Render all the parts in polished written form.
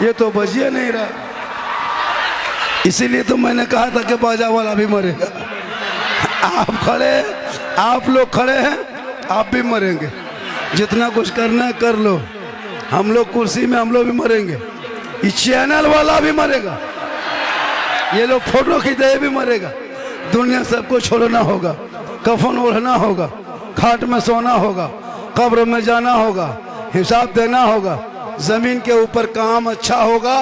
ये तो बजिए नहीं रहा। इसीलिए तो मैंने कहा था कि बाजा वाला भी मरेगा। आप खड़े, आप लोग खड़े हैं, आप भी मरेंगे। जितना कुछ करना है कर लो। हम लोग कुर्सी में, हम लोग भी मरेंगे। ये चैनल वाला भी मरेगा, ये लोग फोटो खींचे भी मरेगा। दुनिया सबको छोड़ना होगा, कफन ओढ़ना होगा, खाट में सोना होगा, कब्र में जाना होगा, हिसाब देना होगा। जमीन के ऊपर काम अच्छा होगा,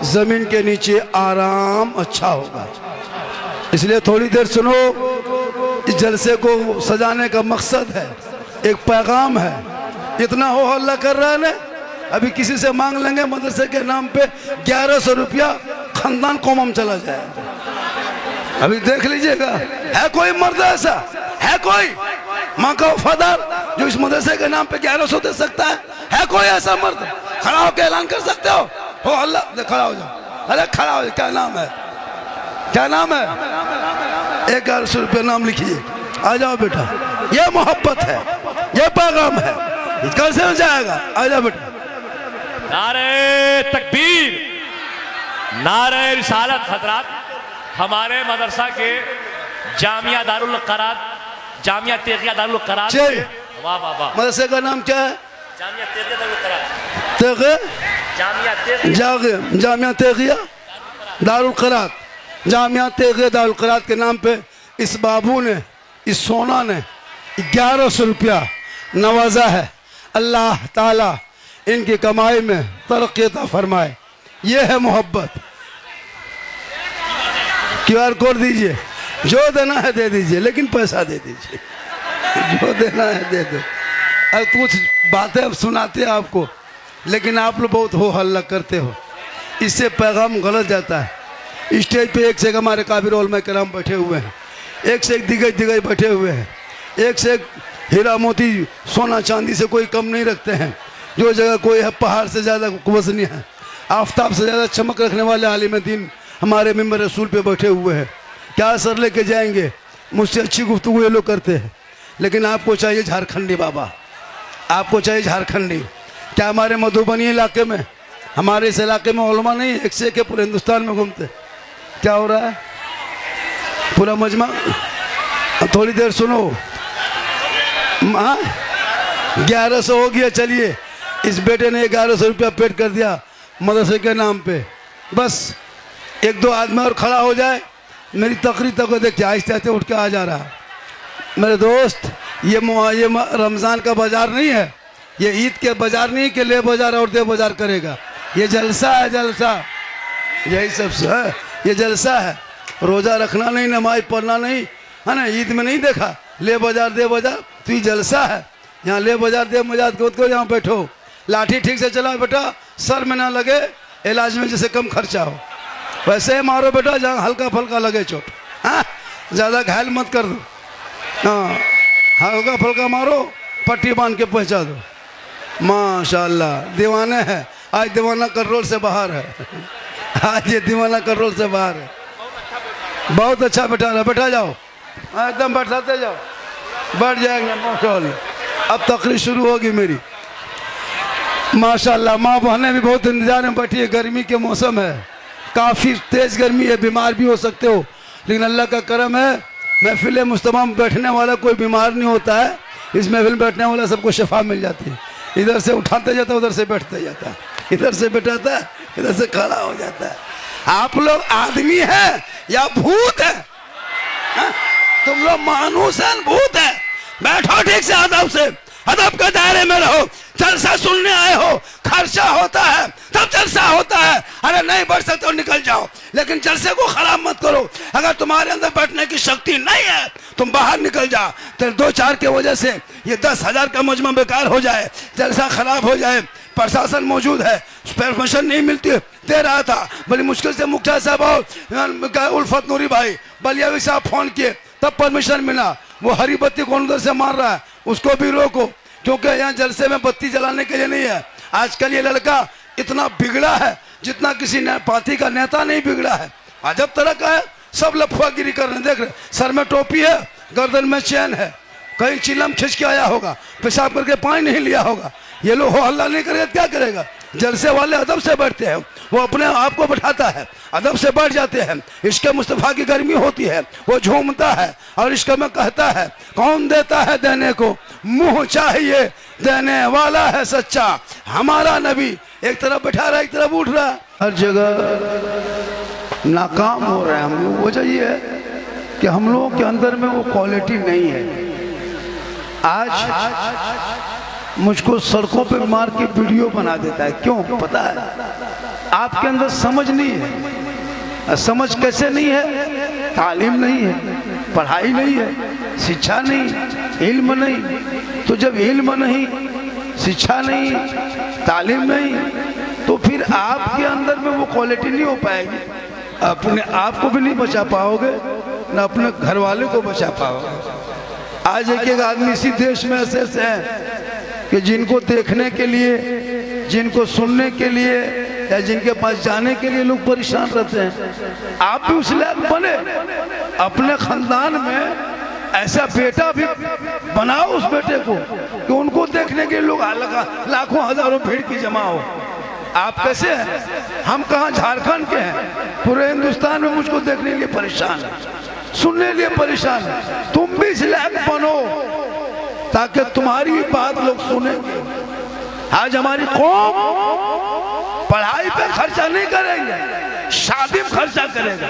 जमीन के नीचे आराम अच्छा होगा। इसलिए थोड़ी देर सुनो। इस जलसे को सजाने का मकसद है, एक पैगाम है। इतना हो हल्ला कर रहा है ना, अभी किसी से मांग लेंगे मदरसे के नाम पे 1100 रुपया, खानदान कौम चला जाए। अभी देख लीजिएगा, है कोई मर्द ऐसा, है कोई माँ का वफादार जो इस मदरसे के नाम पे 1100 दे सकता है कोई ऐसा मर्द? खड़ा होकर ऐलान कर सकते हो अल्लाह, खड़ा हो जाओ। अरे खड़ा हो जाओ। क्या नाम है, क्या नाम है? 1100 रुपये नाम लिखिए, आ जाओ बेटा। ये मोहब्बत है, ये पैगाम है। कल से जाएगा, आ जाओ बेटा। नारे तकबीर, नारे रिसालत। हजरात, हमारे मदरसा के जामिया दारुल क़रात, जामिया तेगिया दारुल क़रात, वाह वाह वाह, मदरसे का नाम क्या है? जामिया तेगिया दारुल क़रात, जामिया तेगिया दारुल क़रात, जामिया तेगिया दारुल क़रात के नाम पे इस बाबू ने, इस सोना ने 1100 रुपया नवाजा है। अल्लाह ताला इनकी कमाई में तरक्की अता फरमाए। ये है मोहब्बत। QR कोड दीजिए, जो देना है दे दीजिए, लेकिन पैसा दे दीजिए। जो देना है दे दो। अब कुछ बातें अब सुनाते हैं आपको, लेकिन आप लोग बहुत हो हल्ला करते हो, इससे पैगाम गलत जाता है। स्टेज पे एक से एक हमारे काबिर उलमा किराम बैठे हुए हैं, एक से एक दिग्गज दिग्गज बैठे हुए हैं, एक से एक हीरा मोती सोना चांदी से कोई कम नहीं रखते हैं। जो जगह कोई है पहाड़ से ज़्यादा वज़नी है, आफताब से ज़्यादा चमक रखने वाले आलिम दीन हमारे मिंबर रसूल पे बैठे हुए हैं। क्या असर लेके जाएंगे? मुझसे अच्छी गुफ्तगू ये लोग करते हैं, लेकिन आपको चाहिए झारखंडी बाबा, आपको चाहिए झारखंडी। क्या हमारे मधुबनी इलाके में, हमारे इस इलाके में उलमा नहीं, एक से एक पूरे हिंदुस्तान में घूमते? क्या हो रहा है? पूरा मजमा। थोड़ी देर सुनो। 1100 हो गया, चलिए। इस बेटे ने 1100 रुपया पेड कर दिया मदरसे के नाम पे। बस एक दो आदमी और खड़ा हो जाए, मेरी तकरीर तक देखिए, आहिस्ते आहिस्ते उठ के आ जा रहा। मेरे दोस्त, ये रमज़ान का बाजार नहीं है, ये ईद के बाजार नहीं कि ले बाजार और दे बाजार करेगा। ये जलसा है, जलसा। यही सब है, ये जलसा है। रोज़ा रखना नहीं, नमाज पढ़ना नहीं, है ना? ईद में नहीं देखा ले बाजार दे बाजार, तो ये जलसा है। यहाँ ले बाजार दे बाजार को यहाँ बैठो, लाठी ठीक से चलाओ बेटा, सर में ना लगे, इलाज में जैसे कम खर्चा हो वैसे ही मारो बेटा, जहाँ हल्का फल्का लगे चोट। हाँ, ज़्यादा घायल मत कर दो। हाँ, हल्का फल्का मारो, पट्टी बांध के पहुँचा दो। माशाल्लाह, दीवाने हैं। आज दीवाना कंट्रोल से बाहर है, आज ये दीवाना कंट्रोल से बाहर है। बहुत अच्छा बैठा रहा, बैठा जाओ, एकदम बैठाते जाओ, बैठ जाएंगे माशाल्लाह। अब तकरीर शुरू होगी मेरी। माशाल्लाह, माँ बहनें भी बहुत इंतजार में बैठी है। गर्मी के मौसम है, काफ़ी तेज़ गर्मी है, बीमार भी हो सकते हो, लेकिन अल्लाह का करम है, महफिल मुस्तमा में बैठने वाला कोई बीमार नहीं होता है। इस महफिल में बैठने वाला सबको शफा मिल जाती है। इधर से उठाते जाता है, उधर से बैठते जाता है, इधर से बैठाता है, इधर से खड़ा हो जाता है। आप लोग आदमी है या भूत है? तुम लोग मानूस है, भूत है? बैठो ठीक से, अदब से, अदब के दायरे में रहो। जलसा सुनने आए हो, खर्चा होता है तब जलसा होता है। अरे नहीं बैठ सकते हो निकल जाओ, लेकिन जलसे को खराब मत करो। अगर तुम्हारे अंदर बैठने की शक्ति नहीं है, तुम बाहर निकल जाओ। तो 2-4 के वजह से ये 10,000 का मजमा बेकार हो जाए, जलसा खराब हो जाए। प्रशासन मौजूद है, परमिशन नहीं मिलती, दे रहा था, बड़ी मुश्किल से मुख्तार साहब और उल्फत नूरी भाई बलियावी साहब फोन किए, तब परमिशन मिला। वो हरी बत्ती कौन उधर से मार रहा है, उसको भी रोको, क्योंकि यहाँ जलसे में बत्ती जलाने के लिए नहीं है। आजकल ये लड़का इतना बिगड़ा है जितना किसी पार्टी का नेता नहीं बिगड़ा है। अजब तरह का है, सब लफुआगिरी कर रहे हैं। देख रहे, सर में टोपी है, गर्दन में चैन है, कहीं चिल्लम खिंच के आया होगा, पेशाब करके पानी नहीं लिया होगा। ये लोग हो हल्ला नहीं करेगा क्या करेगा? जलसे वाले अदब से बैठते हैं, वो अपने आप को बैठाता है, अदब से बैठ जाते हैं। इश्क मुस्तफ़ा की गर्मी होती है, वो झूमता है और इश्क में कहता है कौन देता है देने को, मुंह चाहिए देने वाला है सच्चा। हमारा नबी एक तरफ बैठा रहा है, एक तरफ उठ रहा है। हर जगह नाकाम हो रहे हैं हम लोग। वजह ये है कि हम लोगों के अंदर में वो क्वालिटी नहीं है। आज मुझको सड़कों पे मार के वीडियो बना देता है, क्यों पता है? आपके अंदर समझ नहीं है। समझ कैसे नहीं है? तालीम नहीं है, पढ़ाई नहीं है, शिक्षा नहीं, इल्म नहीं। तो जब इल्म नहीं, शिक्षा नहीं, तालीम नहीं, तो फिर आपके अंदर में वो क्वालिटी नहीं हो पाएगी। अपने आप को भी नहीं बचा पाओगे, ना अपने घर वाले को बचा पाओगे। आज एक आदमी इसी देश में ऐसे हैं कि जिनको देखने के लिए, जिनको सुनने के लिए या जिनके पास जाने के लिए लोग परेशान रहते हैं। आप भी उस लायक बने, अपने खानदान में ऐसा बेटा भी बनाओ उस बेटे को कि उनको देखने के लिए लोग लाखों हजारों भीड़ की जमा हो। आप कैसे हैं? हम कहाँ झारखंड के हैं, पूरे हिंदुस्तान में मुझको देखने के लिए परेशान है, सुनने के लिए परेशान है। तुम भी इस लायक बनो ताकि तुम्हारी बात लोग सुने। आज हमारी कौम पढ़ाई पे खर्चा नहीं करेंगे, शादी में खर्चा करेगा।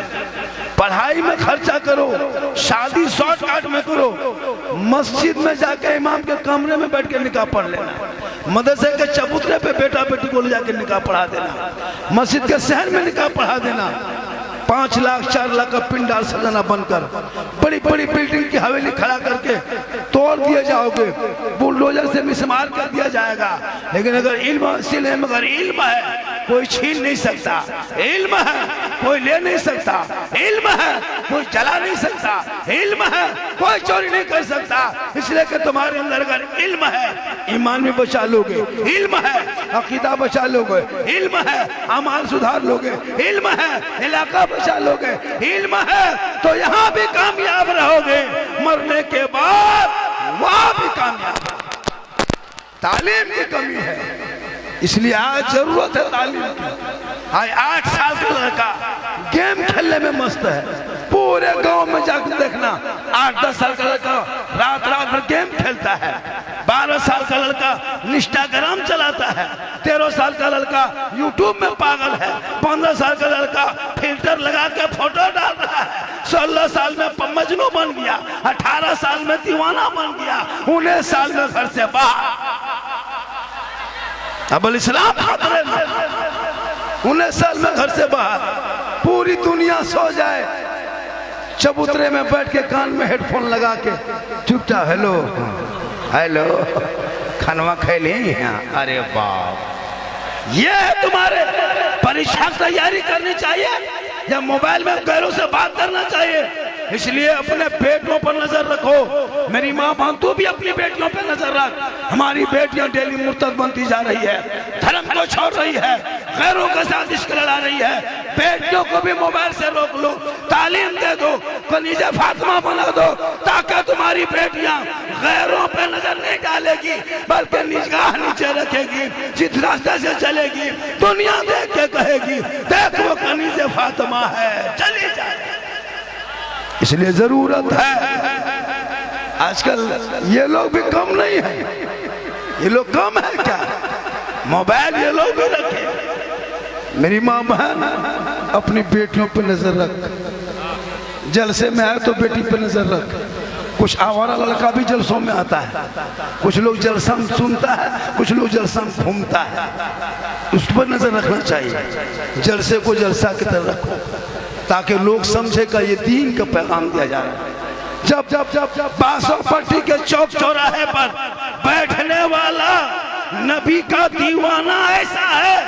पढ़ाई में खर्चा करो, शादी शॉर्टकट में करो। मस्जिद में जाके इमाम के कमरे में बैठ के निकाह पढ़ लेना, मदरसे के चबूतरे पे बेटा बेटी को ले जाके निकाह पढ़ा देना, मस्जिद के शहर में निकाह पढ़ा देना। 5 लाख 4 लाख का पिंडाल सजाना बनकर बड़ी बड़ी बिल्डिंग की हवेली खड़ा करके तोड़ दिए जाओगे, बुलडोजर से मिसमार कर दिया जाएगा। लेकिन अगर इल्म है कोई छीन नहीं सकता, इल्म है कोई ले नहीं सकता, इल्म है कोई जला नहीं सकता, इल्म है कोई चोरी नहीं कर सकता। इसलिए कि तुम्हारे अंदर अगर इल्म है, ईमान भी बचा लोगे, इल्म है अकीदा बचा लोगे, इल्म है अमाल सुधार लोगे, इल्म है इलाका बचा लोगे, इल्म है तो यहाँ भी कामयाब रहोगे, मरने के बाद वहां भी कामयाब। तालीम की कमी है, इसलिए आज जरूरत है तालीम की। आज 8 साल का लड़का गेम खेलने में मस्त है, पूरे गांव में जाकर देखना 8-10 साल का लड़का रात रात भर गेम खेलता है। 12 साल का लड़का इंस्टाग्राम चलाता है, 13 साल का लड़का यूट्यूब में पागल है, 15 साल का लड़का फिल्टर लगा के फोटो डाल रहा है, 16 साल में मजनू बन गया, 18 साल में दीवाना बन गया, 19 साल में घर से बाहर। अब इस्लाम खतरे में, 19 साल में घर से बाहर। पूरी दुनिया सो जाए, चबूतरे में बैठ के कान में हेडफोन लगा के चुपचाप हेलो हेलो खानवा खैली। अरे बाप, ये है तुम्हारे परीक्षा की तैयारी करनी चाहिए या मोबाइल में गैरों से बात करना चाहिए? इसलिए अपने बेटियों पर नजर रखो। मेरी माँ बहन तू भी अपनी बेटियों पर नजर रख। हमारी बेटियां डेली मुर्तद बनती जा रही है, धर्म को छोड़ रही है, गैरों के साथ इश्क लड़ा रही है। बेटियों को भी मोबाइल से रोक लो, तालीम दे दो, कनीज़े फातिमा बना दो, ताकि तुम्हारी बेटियां गैरों पे नजर नहीं डालेगी बल्कि निगाह नीचे रखेगी। जिस रास्ते से चलेगी दुनिया देख के कहेगी देख वो कनीज़े फातिमा है, चली जाए। इसलिए जरूरत है, आजकल ये लोग भी कम नहीं है, ये लोग कम है क्या? मोबाइल ये लोग भी रखे। मेरी माँ बहन अपनी बेटियों पर नजर रख, जलसे में आए तो बेटी पर नजर रख। कुछ आवारा लड़का भी जलसों में आता है, कुछ लोग जलसा सुनता है, कुछ लोग जलसा घूमता है, उस पर नजर रखना चाहिए। जलसे को जलसा की तरह रखो ताकि लोग समझे का ये दीन का पैगाम दिया जा रहा है। जब जब जब जब बासोपट्टी के चौक चौराहे पर बैठने वाला नबी का दीवाना ऐसा है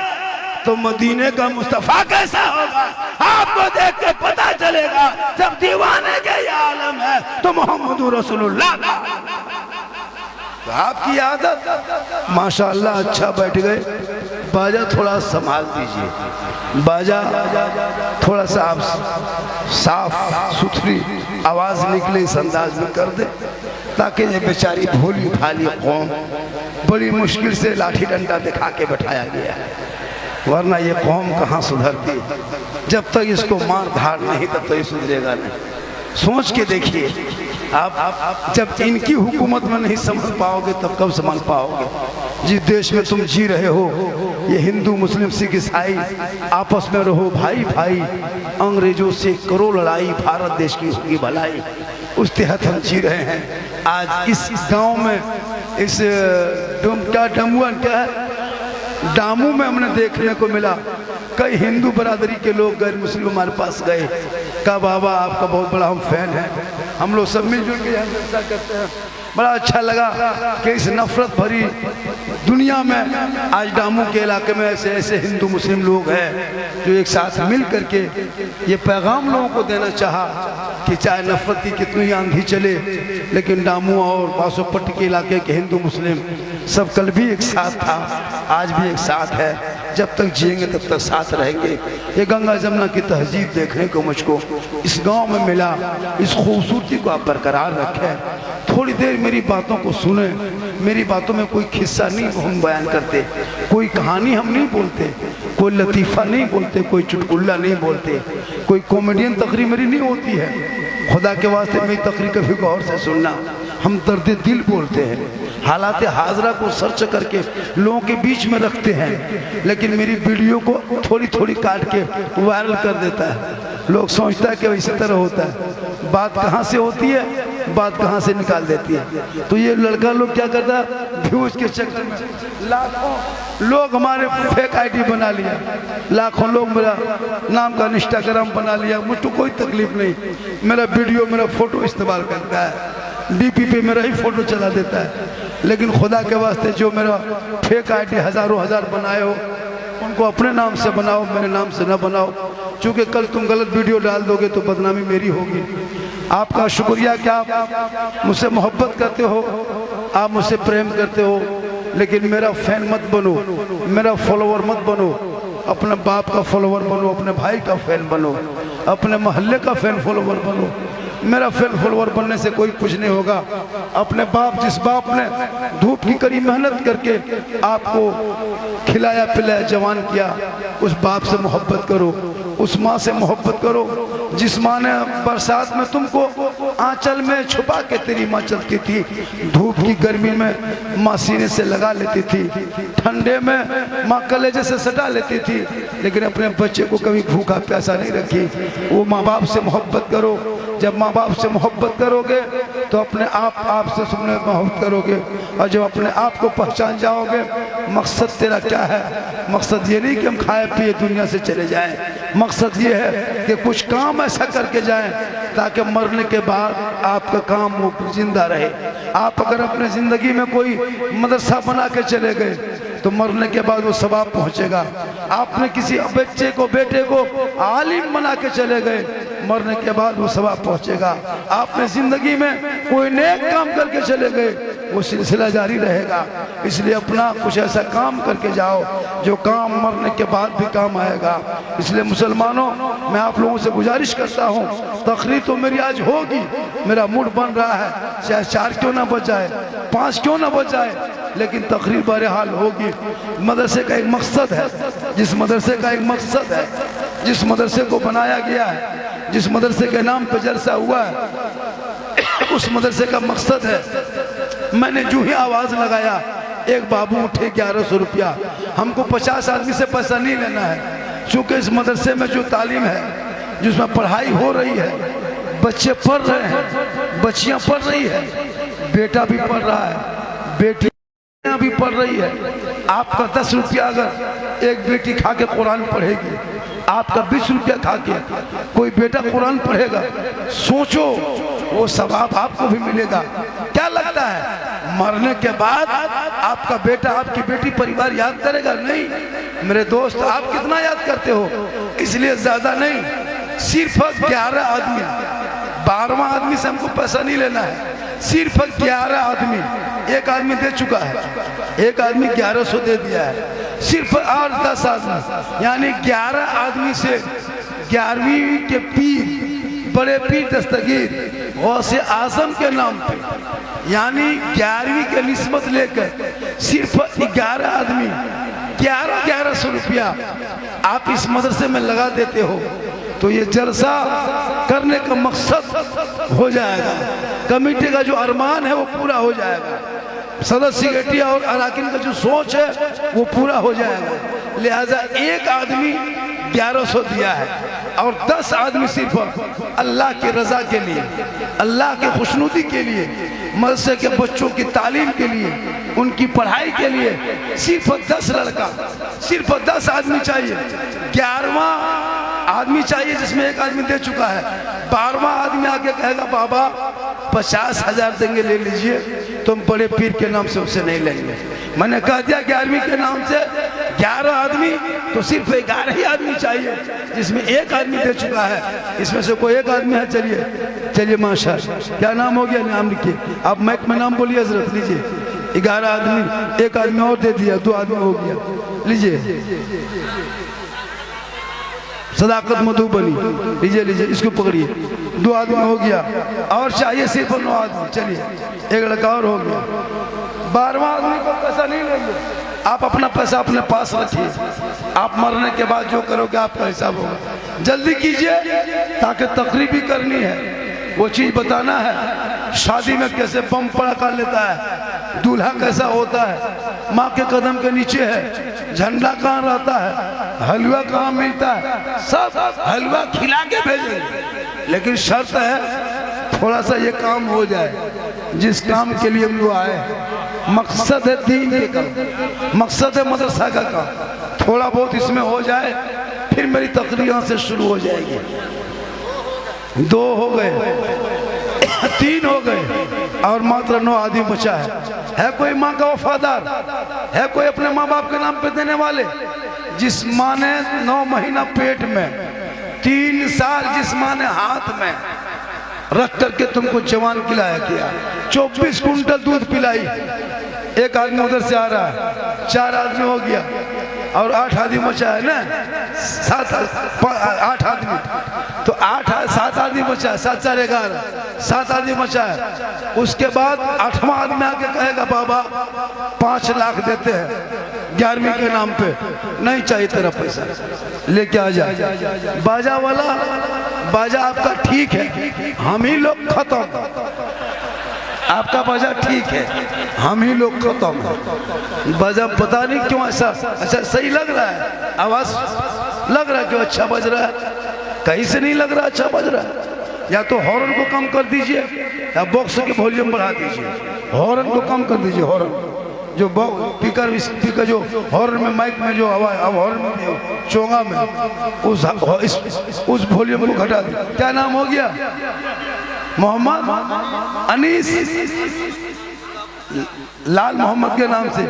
तो मदीने का मुस्तफा कैसा होगा? आपको देख के पता चलेगा जब दीवाने के ये आलम है तो मोहम्मद रसूलुल्लाह। तो आपकी आदत माशाअल्लाह अच्छा बैठ गए, बाजा थोड़ा संभाल दीजिए, बाजा थोड़ा सा आप साफ सुथरी आवाज निकले इस अंदाज में कर दे। ताकि ये बेचारी भोली भाली कौम बड़ी मुश्किल से लाठी डंडा दिखा के बैठाया गया है, वरना ये कौम कहाँ सुधरती। जब तक इसको मार धाड़ नहीं तब तक ये सुधरेगा नहीं। सोच के देखिए आप जब इनकी हुकूमत में नहीं समझ पाओगे तब कब समझ पाओगे। जिस देश में तुम जी रहे हो, ये हिंदू मुस्लिम सिख ईसाई आपस में रहो भाई भाई, अंग्रेजों से करो लड़ाई, भारत देश की होगी भलाई, उस तहत हम जी रहे हैं। आज इस गांव में इस डामू में हमने देखने को मिला, कई हिंदू बरादरी के लोग गैर मुस्लिम हमारे पास गए, कहा बाबा आपका बहुत बड़ा हम फैन हैं, हम लोग सब मिलजुल के ऐसा करते हैं। बड़ा अच्छा लगा कि इस नफरत भरी दुनिया में आज डामू के इलाके में ऐसे ऐसे हिंदू मुस्लिम लोग हैं जो एक साथ मिल करके ये पैगाम लोगों को देना चाहा कि चाहे नफरत की कितनी आंधी चले, लेकिन डामू और बासोपट्टी के इलाके के हिंदू मुस्लिम सब कल भी एक साथ था, आज भी एक साथ है, जब तक जिएंगे तब तक साथ रहेंगे। ये गंगा जमुना की तहजीब देखने को मुझको इस गांव में मिला, इस खूबसूरती को आप बरकरार रखें। थोड़ी देर मेरी बातों को सुने, मेरी बातों में कोई किस्सा नहीं हम बयान करते, कोई कहानी हम नहीं बोलते, कोई लतीफ़ा नहीं बोलते, कोई चुटकुल्ला नहीं बोलते, कोई कॉमेडियन तकरीर मेरी नहीं होती है। खुदा के वास्ते मेरी तकरीर कभी गौर से सुनना, हम दर्द दिल बोलते हैं, हालात हाजरा को सर्च करके लोगों के बीच में रखते हैं, लेकिन मेरी वीडियो को थोड़ी थोड़ी काट के वायरल कर देता है। लोग सोचता है कि इसी तरह होता है, बात कहाँ से होती है, बात कहाँ से निकाल देती है। तो ये लड़का लोग क्या करता है, व्यूज के चक्कर में लाखों लोग हमारे फेक आईडी बना लिया, लाखों लोग मेरा नाम का इंस्टाग्राम बना लिया, मुझको कोई तकलीफ नहीं, मेरा वीडियो मेरा फोटो इस्तेमाल करता है, डीपी पे मेरा ही फोटो चला देता है। लेकिन खुदा के वास्ते जो मेरा फेक आईडी हजारों हजार बनाए हो उनको अपने नाम से बनाओ, मेरे नाम से न बनाओ, क्योंकि कल तुम गलत वीडियो डाल दोगे तो बदनामी मेरी होगी। आपका शुक्रिया कि आप मुझसे मोहब्बत करते हो, आप मुझसे प्रेम करते हो, लेकिन मेरा फैन मत बनो, मेरा फॉलोवर मत बनो, अपने बाप का फॉलोवर बनो, अपने भाई का फैन बनो, अपने मोहल्ले का फैन फॉलोवर बनो। मेरा फैन फॉलोवर बनने से कोई कुछ नहीं होगा। अपने बाप, जिस बाप ने धूप की कड़ी मेहनत करके आपको खिलाया पिलाया जवान किया, उस बाप से मोहब्बत करो, उस माँ से मोहब्बत करो जिस माँ ने बरसात में तुमको आंचल में छुपा के तेरी माँ चलती थी, धूप की गर्मी में माँ सीने से लगा लेती थी, ठंडे में माँ कलेजे से सटा लेती थी, लेकिन अपने बच्चे को कभी भूखा प्यासा नहीं रखी। वो माँ बाप से मोहब्बत करो। जब माँ बाप से मोहब्बत करोगे तो अपने आप से सुनने मोहब्बत करोगे, और जब अपने आप को पहचान जाओगे मकसद तेरा क्या है। मकसद ये नहीं कि हम खाए पिए दुनिया से चले जाएं, मकसद ये है कि कुछ काम ऐसा करके जाएं ताकि मरने के बाद आपका काम वो जिंदा रहे। आप अगर अपने ज़िंदगी में कोई मदरसा बना के चले गए तो मरने के बाद वो सवाब पहुंचेगा। आपने किसी बच्चे को बेटे को आलिम बना के चले गए, मरने के बाद वो सवाब पहुंचेगा। आपने जिंदगी में कोई नेक काम करके चले गए, वो सिलसिला जारी रहेगा। इसलिए अपना कुछ ऐसा काम करके जाओ जो काम मरने के बाद भी काम आएगा। इसलिए मुसलमानों, मैं आप लोगों से गुजारिश करता हूँ, तकरीर तो मेरी आज होगी, मेरा मूड बन रहा है, चाहे 4 क्यों ना बज जाए, 5 क्यों ना बज जाए, लेकिन तकरीर बहरहाल होगी। मदरसे का एक मकसद है, जिस मदरसे का एक मकसद है, जिस मदरसे को बनाया गया है, जिस मदरसे के नाम पर जलसा हुआ है, उस मदरसे का मकसद है। मैंने जो ही आवाज़ लगाया, एक बाबू उठे 1100 रुपया, हमको 50 आदमी से पैसा नहीं लेना है, क्योंकि इस मदरसे में जो तालीम है, जिसमें पढ़ाई हो रही है, बच्चे पढ़ रहे हैं, बच्चियां पढ़ रही है, बेटा भी पढ़ रहा है, बेटियां भी पढ़ रही है। आपका 10 रुपया अगर एक बेटी खा के कुरान पढ़ेगी, आपका 20 रुपया खा के कोई बेटा कुरान पढ़ेगा, सोचो वो सवाब आपको भी मिलेगा। क्या लगता है मरने के बाद आपका बेटा आपकी बेटी परिवार याद करेगा? नहीं मेरे दोस्त, आप कितना याद करते हो? इसलिए ज्यादा नहीं, सिर्फ 11 आदमी, 12वां आदमी से हमको पैसा नहीं लेना है, सिर्फ 11 आदमी, एक आदमी दे चुका है, एक आदमी 1100 दे दिया है, सिर्फ 8-10 आदमी, यानी 11 आदमी से 11वीं के पीर बड़े पीर दस्तगीर गौसे आजम के नाम पे, यानी 11वीं के निस्बत लेकर सिर्फ 11 आदमी 1100 रुपया आप इस मदरसे में लगा देते हो तो ये जलसा करने का मकसद हो जाएगा, कमेटी का जो अरमान है वो पूरा हो जाएगा, सदस्य सेक्रेटरी और अराकीन का जो सोच है वो पूरा हो जाएगा। लिहाजा एक आदमी 1100 दिया है और 10 आदमी सिर्फ अल्लाह की रजा के लिए, अल्लाह के खुशनुदी के लिए, मदरसे के बच्चों की तालीम के लिए, उनकी पढ़ाई के लिए सिर्फ 10 लड़का, सिर्फ 10 आदमी चाहिए। 11वां आदमी चाहिए जिसमें एक आदमी दे चुका है। 12वां आदमी आके कहेगा बाबा 50,000 देंगे, ले लीजिए, तुम बड़े पीर के नाम से उससे नहीं लेंगे। मैंने कह दिया 11वीं के नाम से 11 आदमी, तो सिर्फ 11 ही आदमी चाहिए जिसमें एक आदमी दे चुका है, इसमें से कोई एक आदमी है। चलिए चलिए माशाअल्लाह, क्या नाम हो गया? नाम लिखिए, आप माइक में नाम बोलिए हजरत। लीजिए 11 आदमी, एक आदमी और दे दिया, 2 आदमी हो गया। लीजिए सदाकत मधुबनी, लीजिए लीजिए, इसको पकड़िए, 2 आदमी हो गया और चाहिए सिर्फ 9 आदमी। चलिए एक लड़का और हो गया। 12वां आदमी को पैसा नहीं लेंगे, आप अपना पैसा अपने पास रखिए, आप मरने के बाद जो करोगे आपका हिसाब होगा। जल्दी कीजिए ताकि तकरीब भी करनी है, वो चीज बताना है। शादी में कैसे बम पड़का लेता है, दूल्हा कैसा होता है, माँ के कदम के नीचे है, झंडा कहाँ रहता है, हलवा कहाँ मिलता है, सब हलवा खिला के भेजेंगे। लेकिन शर्त है थोड़ा सा ये काम हो जाए जिस काम के लिए हम लोग आए। मकसद है दीन के काम, मकसद है मदरसा का काम। थोड़ा बहुत इसमें हो जाए फिर मेरी तकरीर यहाँ से शुरू हो जाएगी। 2 हो गए, 3 हो गए और मात्र 9 आदमी बचा है कोई माँ का वफादार? है कोई अपने माँ बाप के नाम पे देने वाले? जिस माँ ने 9 महीना पेट में, 3 साल जिस माँ ने हाथ में रख करके तुमको जवान खिलाया किया, 24 कुंटल दूध पिलाई। एक आदमी उधर से आ रहा है, 4 आदमी हो गया और 8 आदमी बचा है ना, 8 आदमी, तो 7 आदमी बचा है, 7 4 11, 7 आदमी बचा है। उसके बाद 8वां आदमी आके कहेगा बाबा 5 लाख देते हैं 11वीं के नाम पे, नहीं चाहिए तेरा पैसा, लेके आ जा। बाजा वाला, बाजा आपका ठीक है, हम ही लोग खत्म। आपका बाजा ठीक है, हम ही लोग खत्म। बाजा पता नहीं क्यों ऐसा, अच्छा सही लग रहा है, आवाज लग रहा है क्यों अच्छा बज रहा है, कहीं से नहीं लग रहा अच्छा बज रहा है। या तो हॉर्न को कम कर दीजिए या बॉक्स के वॉल्यूम बढ़ा दीजिए। हॉर्न को कम कर दीजिए, हॉर्न जो स्पीकर जो हॉर्न में, माइक में जो आवाज, अब हॉर्न में चोंगा में उस वॉल्यूम को घटा दीजिए। क्या नाम हो गया? मोहम्मद अनीस, लाल मोहम्मद के नाम से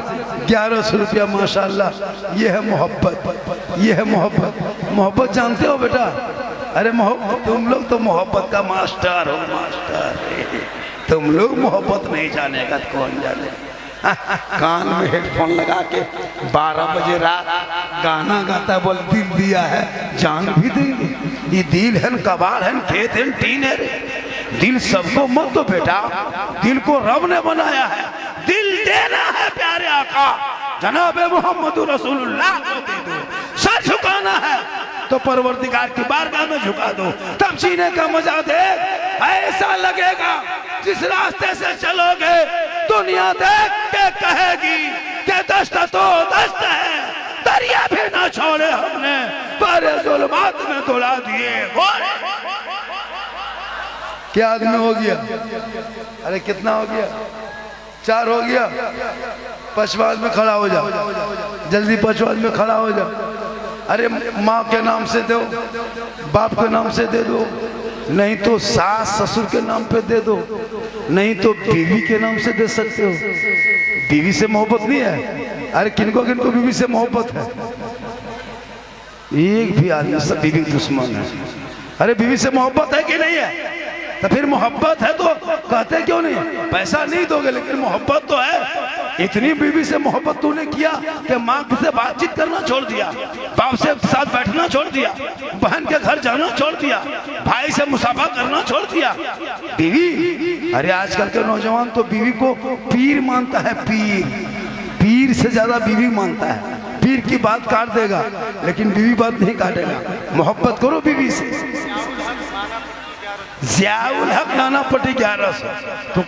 1100 रुपया। माशाअल्लाह, ये है मोहब्बत, ये है मोहब्बत। मोहब्बत जानते हो बेटा? अरे मोहब्बत, तुम लोग तो मोहब्बत का मास्टर हो, मास्टर। तुम लोग मोहब्बत नहीं जानेगा तो कौन जाने। कान में हेडफोन लगा के 12 बजे रात गाना गाता, बोल दिल दिया है जान भी देंगे। ये दिल है, कबाड़ है, खेत है, टीन है। दिल सबको मत दो बेटा, दिल को रब ने बनाया है, दिल देना है प्यारे आका जनाब मोहम्मद रसूलुल्लाह को दे दो। सर झुकाना है तो परवरदिगार की बारगाह में झुका दो, तब जीने का मजा दे। ऐसा लगेगा जिस रास्ते से चलोगे दुनिया देख के कहेगी कि दस्त तो दस्त है, दरिया भी ना छोड़े हमने, पर जुल्मात में दौड़ा दिए। क्या आदमी हो गया? अरे कितना हो गया? 4 हो गया। 5वां आदमी खड़ा हो जाओ, जल्दी 5वां आदमी खड़ा हो जाओ। अरे माँ के नाम से दो, बाप के नाम से दे दो, नहीं तो सास ससुर के नाम पे दे दो, नहीं तो बीवी के नाम से दे सकते हो। बीवी से मोहब्बत नहीं है? अरे किनको किनको बीवी से मोहब्बत है? एक भी आदमी सब बीवी दुश्मन है। अरे बीवी से मोहब्बत है कि नहीं है? तो फिर मोहब्बत है तो कहते क्यों नहीं? पैसा नहीं दोगे लेकिन मोहब्बत तो है। इतनी बीवी से मोहब्बत तूने किया कि माँ से बातचीत करना छोड़ दिया, बाप से साथ बैठना छोड़ दिया, बहन के घर जाना छोड़ दिया, भाई से मुसाफा करना छोड़ दिया। बीवी, अरे आजकल के नौजवान तो बीवी को पीर मानता है, पीर से ज्यादा बीवी मानता है। पीर की बात काट देगा लेकिन बीवी बात नहीं काटेगा। मोहब्बत करो बीवी से। ज़ियाउल हक नाना पट्टी 1100 तो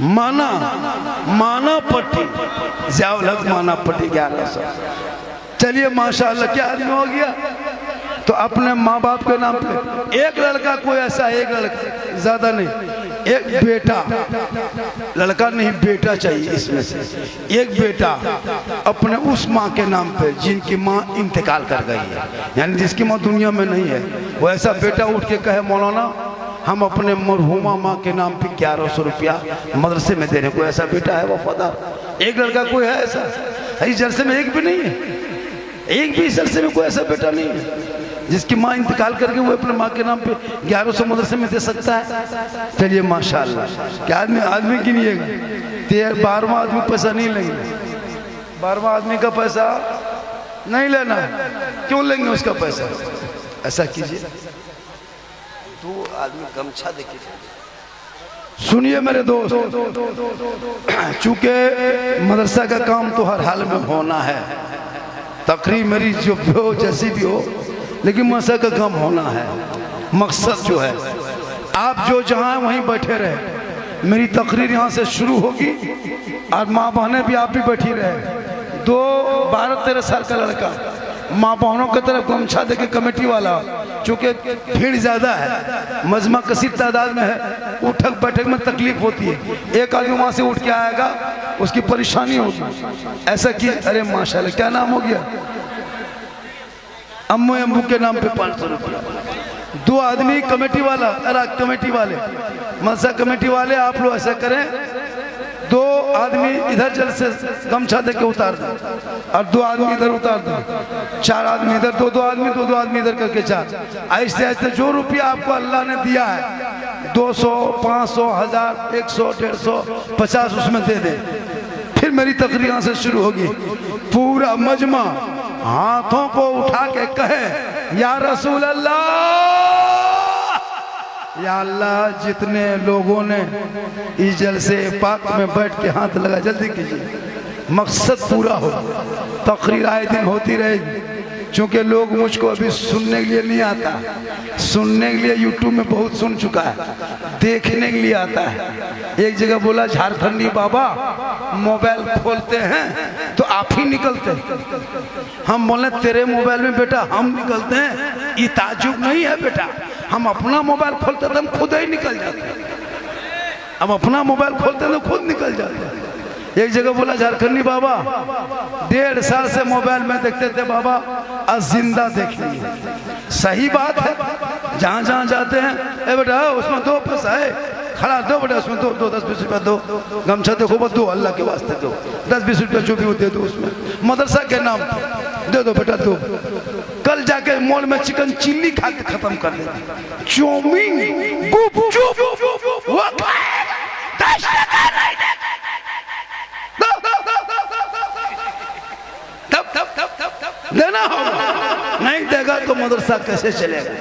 माना पट्टी ज़ियाउल हक माना पट्टी 1100। चलिए माशाअल्लाह, क्या आदमी हो गया। तो अपने माँ बाप के नाम पे एक लड़का, कोई ऐसा एक लड़का, ज्यादा नहीं, एक बेटा, लड़का नहीं बेटा चाहिए इसमें से, एक बेटा अपने उस माँ के नाम पे जिनकी माँ इंतकाल कर गई है, यानी जिसकी माँ दुनिया में नहीं है। वो ऐसा बेटा उठ के कहे मौलाना हम अपने मरहुमा माँ के नाम पे 1100 रुपया मदरसे में देने को, ऐसा बेटा है वफादार। एक लड़का कोई है ऐसा? इस जलसे में एक भी नहीं है, एक भी इस जलसे में कोई ऐसा बेटा नहीं है जिसकी माँ इंतकाल करके वो अपने माँ के नाम पे 1100 मदरसे में दे सकता है। चलिए माशाअल्लाह, क्या आदमी गिनिएगा, 12वां आदमी पैसा नहीं लेंगे, 12वां आदमी का पैसा नहीं लेना। क्यों लेंगे उसका पैसा? ऐसा कीजिए, 2 आदमी गमछा देके सुनिए मेरे दोस्त, चूंकि मदरसा का काम तो हर हाल में होना है, तकरीर मेरी जो भी हो जैसी भी हो, लेकिन मदरसा का काम होना है। मकसद जो है, आप जो जहाँ वहीं बैठे रहे, मेरी तकरीर यहाँ से शुरू होगी और माँ बहनें भी आप भी बैठी रहे। 12-13 साल का लड़का माँ बहनों की तरफ गमछा देके कमेटी वाला, चूँकि भीड़ ज़्यादा है, मजमा कसीर तादाद में है, उठक बैठक में तकलीफ होती है, एक आदमी वहाँ से उठ के आएगा उसकी परेशानी होगी। ऐसा कि अरे माशाल्लाह, क्या नाम हो गया? अम्मू के नाम पे 500 रुपया। 2 आदमी कमेटी वाला, अरे कमेटी वाले, मदरसा कमेटी वाले, आप लोग ऐसा करें, 2 आदमी इधर जल से गमछा देके उतार दो और 2 आदमी इधर उतार दो, 4 आदमी इधर, 2 आदमी, 2 आदमी इधर करके 4। ऐसे ऐसे जो रुपया आपको अल्लाह ने दिया है, 200, 500, 1000, 100, 150, 50 उसमें दे दे। फिर मेरी तकरीर यहाँ से शुरू होगी। पूरा मजमा हाथों को उठा के कहे या रसूल अल्लाह, या अल्लाह, जितने लोगों ने इस जलसे पाक में बैठ के हाथ लगा, जल्दी कीजिए, मकसद पूरा हो। तकरीर आए दिन होती रहेगी, क्योंकि लोग मुझको अभी सुनने के लिए नहीं आता, सुनने के लिए यूट्यूब में बहुत सुन चुका है, देखने के लिए आता है। एक जगह बोला झारखंडी बाबा मोबाइल खोलते हैं तो आप ही निकलते हैं। हम बोले तेरे मोबाइल में बेटा हम निकलते हैं, ये ताजुब नहीं है बेटा, हम अपना मोबाइल खोलते तो हम खुद ही निकल जाते हैं, हम अपना मोबाइल खोलते तो खुद निकल जाते हैं। एक जगह बोला झारखंडी बाबा 1.5 साल से मोबाइल में देखते थे बाबा, आज जिंदा देख लिए। सही बात है, जहाँ जहाँ जाते हैं, ए बेटा उसमें 2 पैसा है, खड़ा दो बेटा, उसमें 2 10-20 रुपया दो, गमछा देखो बस 2, अल्लाह के वास्ते दो, 10-20 रुपया जो भी वो दे दो, उसमें मदरसा के नाम दे दो बेटा, 2। कल जाके मॉल में चिकन चिल्ली खा के खत्म कर देंगे, चौमिन गुपचुप वो खाएगा, 10 टका नहीं देगा, देना होगा, नहीं देगा तो मदरसा कैसे चलेगा।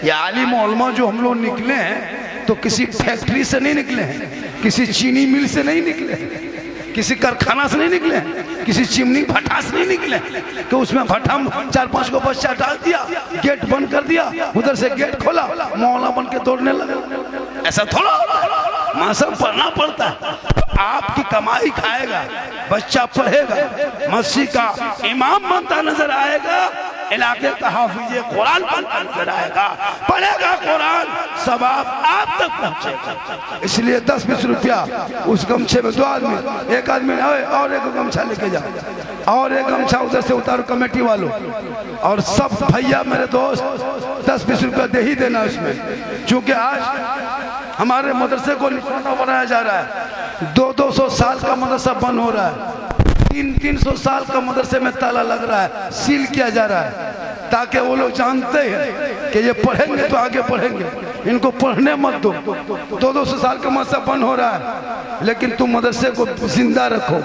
ये आलिम उलमा जो हम लोग निकले हैं तो किसी फैक्ट्री से नहीं निकले हैं, किसी चीनी मिल से नहीं निकले हैं, किसी कारखाना से नहीं निकले हैं, किसी चिमनी भट्टा से नहीं निकले हैं कि उसमें भट्टा 4-5 को बच्चा डाल दिया, गेट बंद कर दिया, उधर से गेट खोला, मौला बन के दौड़ने लगा। ऐसा थोड़ा मासम पढ़ना पड़ता है। आपकी कमाई खाएगा, बच्चा पढ़ेगा, मस्जिद का इमाम बनता नजर आएगा, इलाके का हाफिज कुरान बनता नजर आएगा, पढ़ेगा कुरान, सवाब आप तक पहुंचेगा। इसलिए 10-20 रुपया उस गमछे में 2 आदमी, एक आदमी ने और एक गमछा लेके जाओ, और एक गमछा उधर से उतारो कमेटी वालों, और सब भैया मेरे दोस्त 10-20 रुपया दे ही देना उसमें, क्योंकि आज हमारे मदरसे को निशाना बनाया जा रहा है। 200-200 साल का मदरसा बंद हो रहा है, 300-300 साल का मदरसे में ताला लग रहा है, सील किया जा रहा है, ताकि वो लोग जानते हैं कि ये पढ़ेंगे तो आगे पढ़ेंगे। इनको पढ़ने मत दो। 200 साल का मदरसा बंद हो रहा है, लेकिन तुम मदरसे को जिंदा रखो।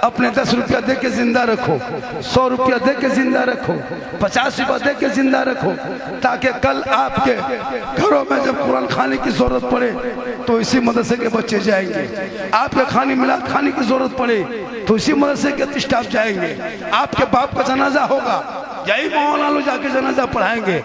अपने 10 रुपया दे के जिंदा रखो, 100 रुपया दे के जिंदा रखो, 50 रुपया दे के जिंदा रखो, ताकि कल आपके घरों में जब कुरान खाने की जरूरत पड़े तो इसी मदरसे के बच्चे जाएंगे। आपके खाने मिलाद खाने की जरूरत पड़े तो इसी मदरसे के स्टाफ जाएंगे। आपके बाप का जनाजा होगा, यही मौलाना जाके जनाजा पढ़ाएंगे।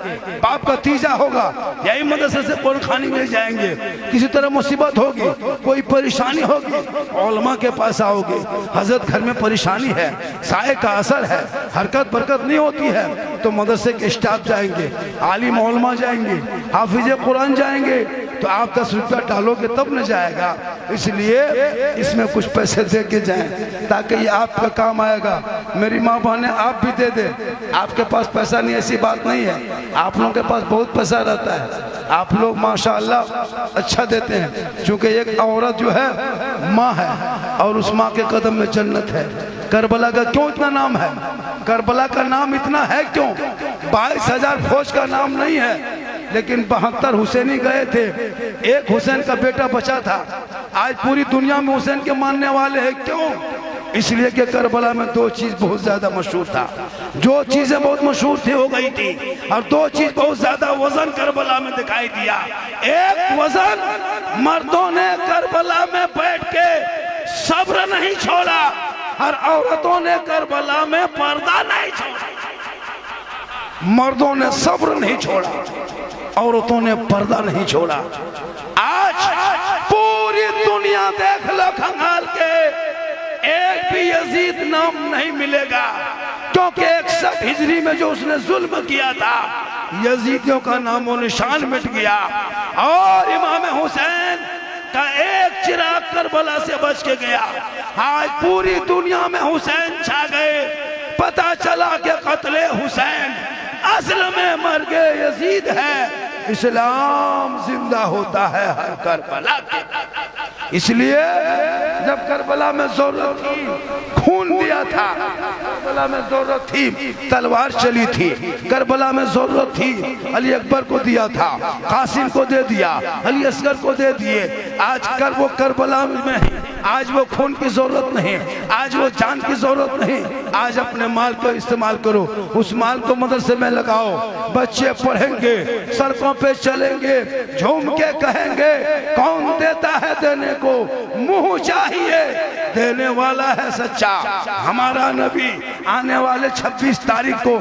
बाप का तीजा होगा, यही मदरसे से कुरान खाने में जाएंगे। किसी तरह मुसीबत होगी, कोई परेशानी होगी, उलमा के पास आओगे। हजरत घर में परेशानी है, साए का असर है, हरकत बरकत नहीं होती है, तो मदरसे के स्टाफ जाएंगे, आलिम उलमा जाएंगे, हाफिज कुरान जाएंगे। तो आप 10 रुपया डालोगे तब न जाएगा। इसलिए इसमें कुछ पैसे दे के जाएं ताकि ये आपका काम आएगा। मेरी माँ बहने आप भी दे दे। आपके पास पैसा नहीं ऐसी बात नहीं है, आप लोगों के पास बहुत पैसा रहता है। आप लोग माशाअल्लाह अच्छा देते हैं, क्योंकि एक औरत जो है माँ है और उस माँ के कदम में जन्नत है। करबला का क्यों इतना नाम है? करबला का नाम इतना है क्यों? 22,000 फौज का नाम नहीं है, लेकिन 72 हुसैनी गए थे, एक हुसैन का बेटा बचा था। आज पूरी दुनिया में हुसैन के मानने वाले हैं। क्यों? इसलिए कि करबला में 2 चीज बहुत ज्यादा मशहूर था। जो चीजें बहुत मशहूर थी हो गई थी, और 2 चीज बहुत ज्यादा वजन करबला में दिखाई दिया। एक वजन, मर्दों ने करबला में बैठ के सब्र नहीं छोड़ा, और औरतों ने करबला में पर्दा नहीं छोड़ा। मर्दों ने सब्र नहीं छोड़ा, औरतों ने पर्दा नहीं छोड़ा। आज पूरी दुनिया देख लो खंगाल के, एक भी यजीद नाम नहीं मिलेगा, क्योंकि 61 हिजरी में जो उसने जुल्म किया था, यजीदियों का नामो निशान मिट गया। और इमाम हुसैन का एक चिराग करबला से बच के गया। आज पूरी दुनिया में हुसैन छा गए। पता चला कि कत्ले हुसैन असल में मर गए यजीद है। इस्लाम जिंदा होता है हर करबला के। इसलिए जब करबला में जरूरत थी खून दिया था, करबला में जरूरत थी तलवार चली थी, करबला में जरूरत थी अली अकबर को दिया था, कासिम को दे दिया, अली असगर को दे दिए। आज कर वो करबला में है, आज वो खून की जरूरत नहीं, आज वो जान की जरूरत नहीं। आज अपने माल को इस्तेमाल करो, उस माल को मदरसे में लगाओ, बच्चे पढ़ेंगे, सड़कों पे चलेंगे, झूम के कहेंगे कौन देता है देने को, मुंह चाहिए देने वाला है सच्चा हमारा नबी। आने वाले 26 तारीख को,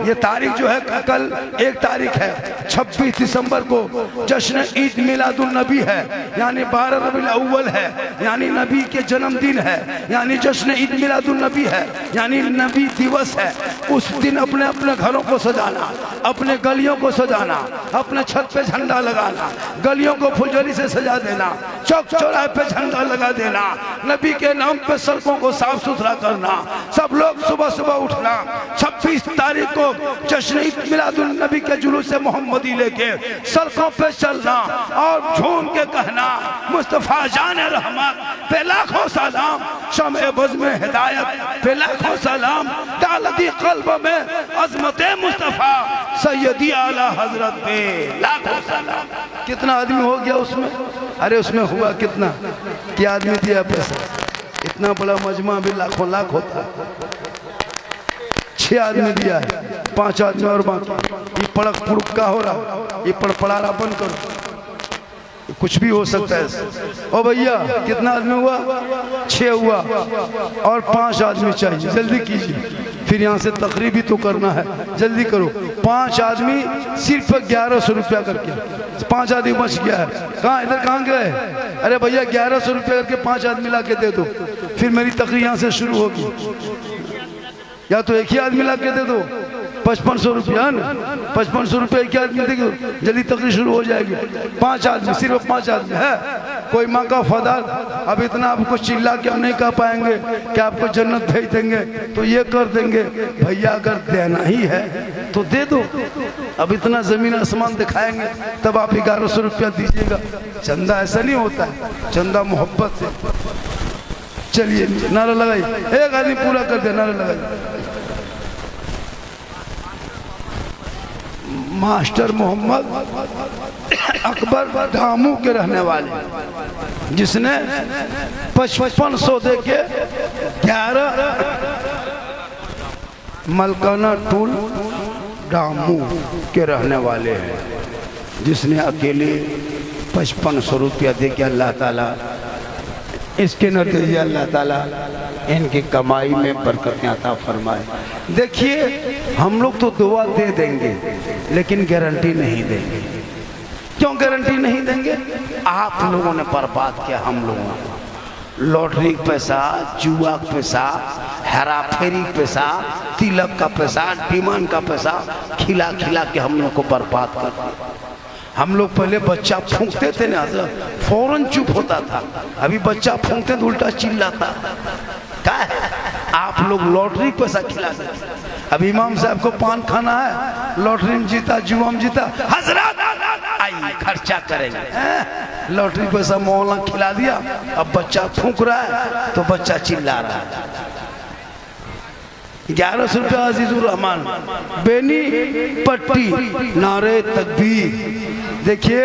ये तारीख जो है कल 1 तारीख है, 26 दिसंबर को जश्न ईद मिलादुल नबी है, यानी 12 रबीउल अव्वल है, यानी नबी के जन्मदिन है, यानी जश्न ईद मिलादुल नबी है, यानी नबी दिवस है। उस दिन अपने अपने घरों को सजाना, अपने गलियों को सजाना, अपने छत पे झंडा लगाना, गलियों को फुलझड़ी से सजा देना, चौक चौराहे पे झंडा लगा देना, नबी के नाम पे सड़कों को साफ सुथरा करना, सब लोग सुबह सुबह उठना। 26 तारीख को जश्न ईद मिलादुल नबी के जुलूस से मोहम्मदी लेके सड़कों पे चलना और झूम के कहना मुस्तफा जान रहमत पे लाखों सलाम, शम्ए बज़ में हिदायत पे लाखों सलाम, डालती कल्ब में अजमत मुस्तफा सैयदी आला हजरत पे लाखों सलाम। कितना आदमी हो गया उसमें? अरे उसमें हुआ कितना, क्या आदमी दिया पैसा? इतना बड़ा मजमा भी लाखों लाख होता। 6 आदमी दिया है, 5 आदमी और बाकी। ये पड़क पुड़क का हो रहा, ये पड़पड़ारा बंद करो, कुछ भी हो सकता है। ओ भैया कितना आदमी हुआ? 6 हुआ और 5 आदमी चाहिए, जल्दी कीजिए, फिर यहाँ से तकरीब भी तो करना है, जल्दी करो। 5 आदमी सिर्फ 1100 रुपया करके, 5 आदमी बच गया है। कहाँ इधर कहाँ गए? अरे भैया 1100 रुपया करके 5 आदमी ला के दे दो, फिर मेरी तकरीब यहाँ से शुरू होगी। या तो एक ही आदमी ला के दे दो, 5500 रुपया ना, 5500 रुपये एक आदमी देगी, जल्दी तकरीर शुरू हो जाएगी। 5 आदमी, सिर्फ 5 आदमी है। कोई माँ का फदार, अब इतना आपको चिल्ला के हम नहीं कह पाएंगे कि आपको जन्नत भेज देंगे, तो ये कर देंगे। भैया अगर देना ही है तो दे दो, अब इतना जमीन आसमान दिखाएंगे तब आप 1100 रुपया दीजिएगा। चंदा ऐसा नहीं होता है, चंदा मोहब्बत से। चलिए नारा लगाई, एक आदमी पूरा कर दे, नारा लगाई। मास्टर मोहम्मद अकबर दामू के रहने वाले, जिसने 5500 दे के 11 मलकाना टूल दामू के रहने वाले हैं, जिसने अकेले 5500 रुपया दे के अल्लाह ताला इसके नतीजे अल्लाह ताला इनकी कमाई में बरकतें अता फरमाए। देखिए हम लोग तो दुआ दे देंगे लेकिन गारंटी नहीं देंगे। क्यों गारंटी नहीं देंगे? आप लोगों ने बर्बाद किया हम लोगों को। लॉटरी का पैसा, जुआ का पैसा, हेरा फेरी का पैसा, तिलक का पैसा, डिमांड का पैसा खिला खिला के हम लोग को बर्बाद कर दिया। हम लोग पहले बच्चा फूंकते थे ना फौरन चुप होता था, अभी बच्चा फूंकते तो उल्टा चिल्लाता। क्या है? आप लोग लॉटरी पैसा खिला देते। अब इमाम साहब को पान खाना है, लॉटरी में जीता, जुआ में जीता, हजरत आइए खर्चा करेंगे। लॉटरी पैसा मौला खिला दिया, अब बच्चा फूंक रहा है तो बच्चा चिल्ला रहा है। 1100 रुपया अजीजुर रहमान बेनी पट्टी नारे तकबीर। देखिए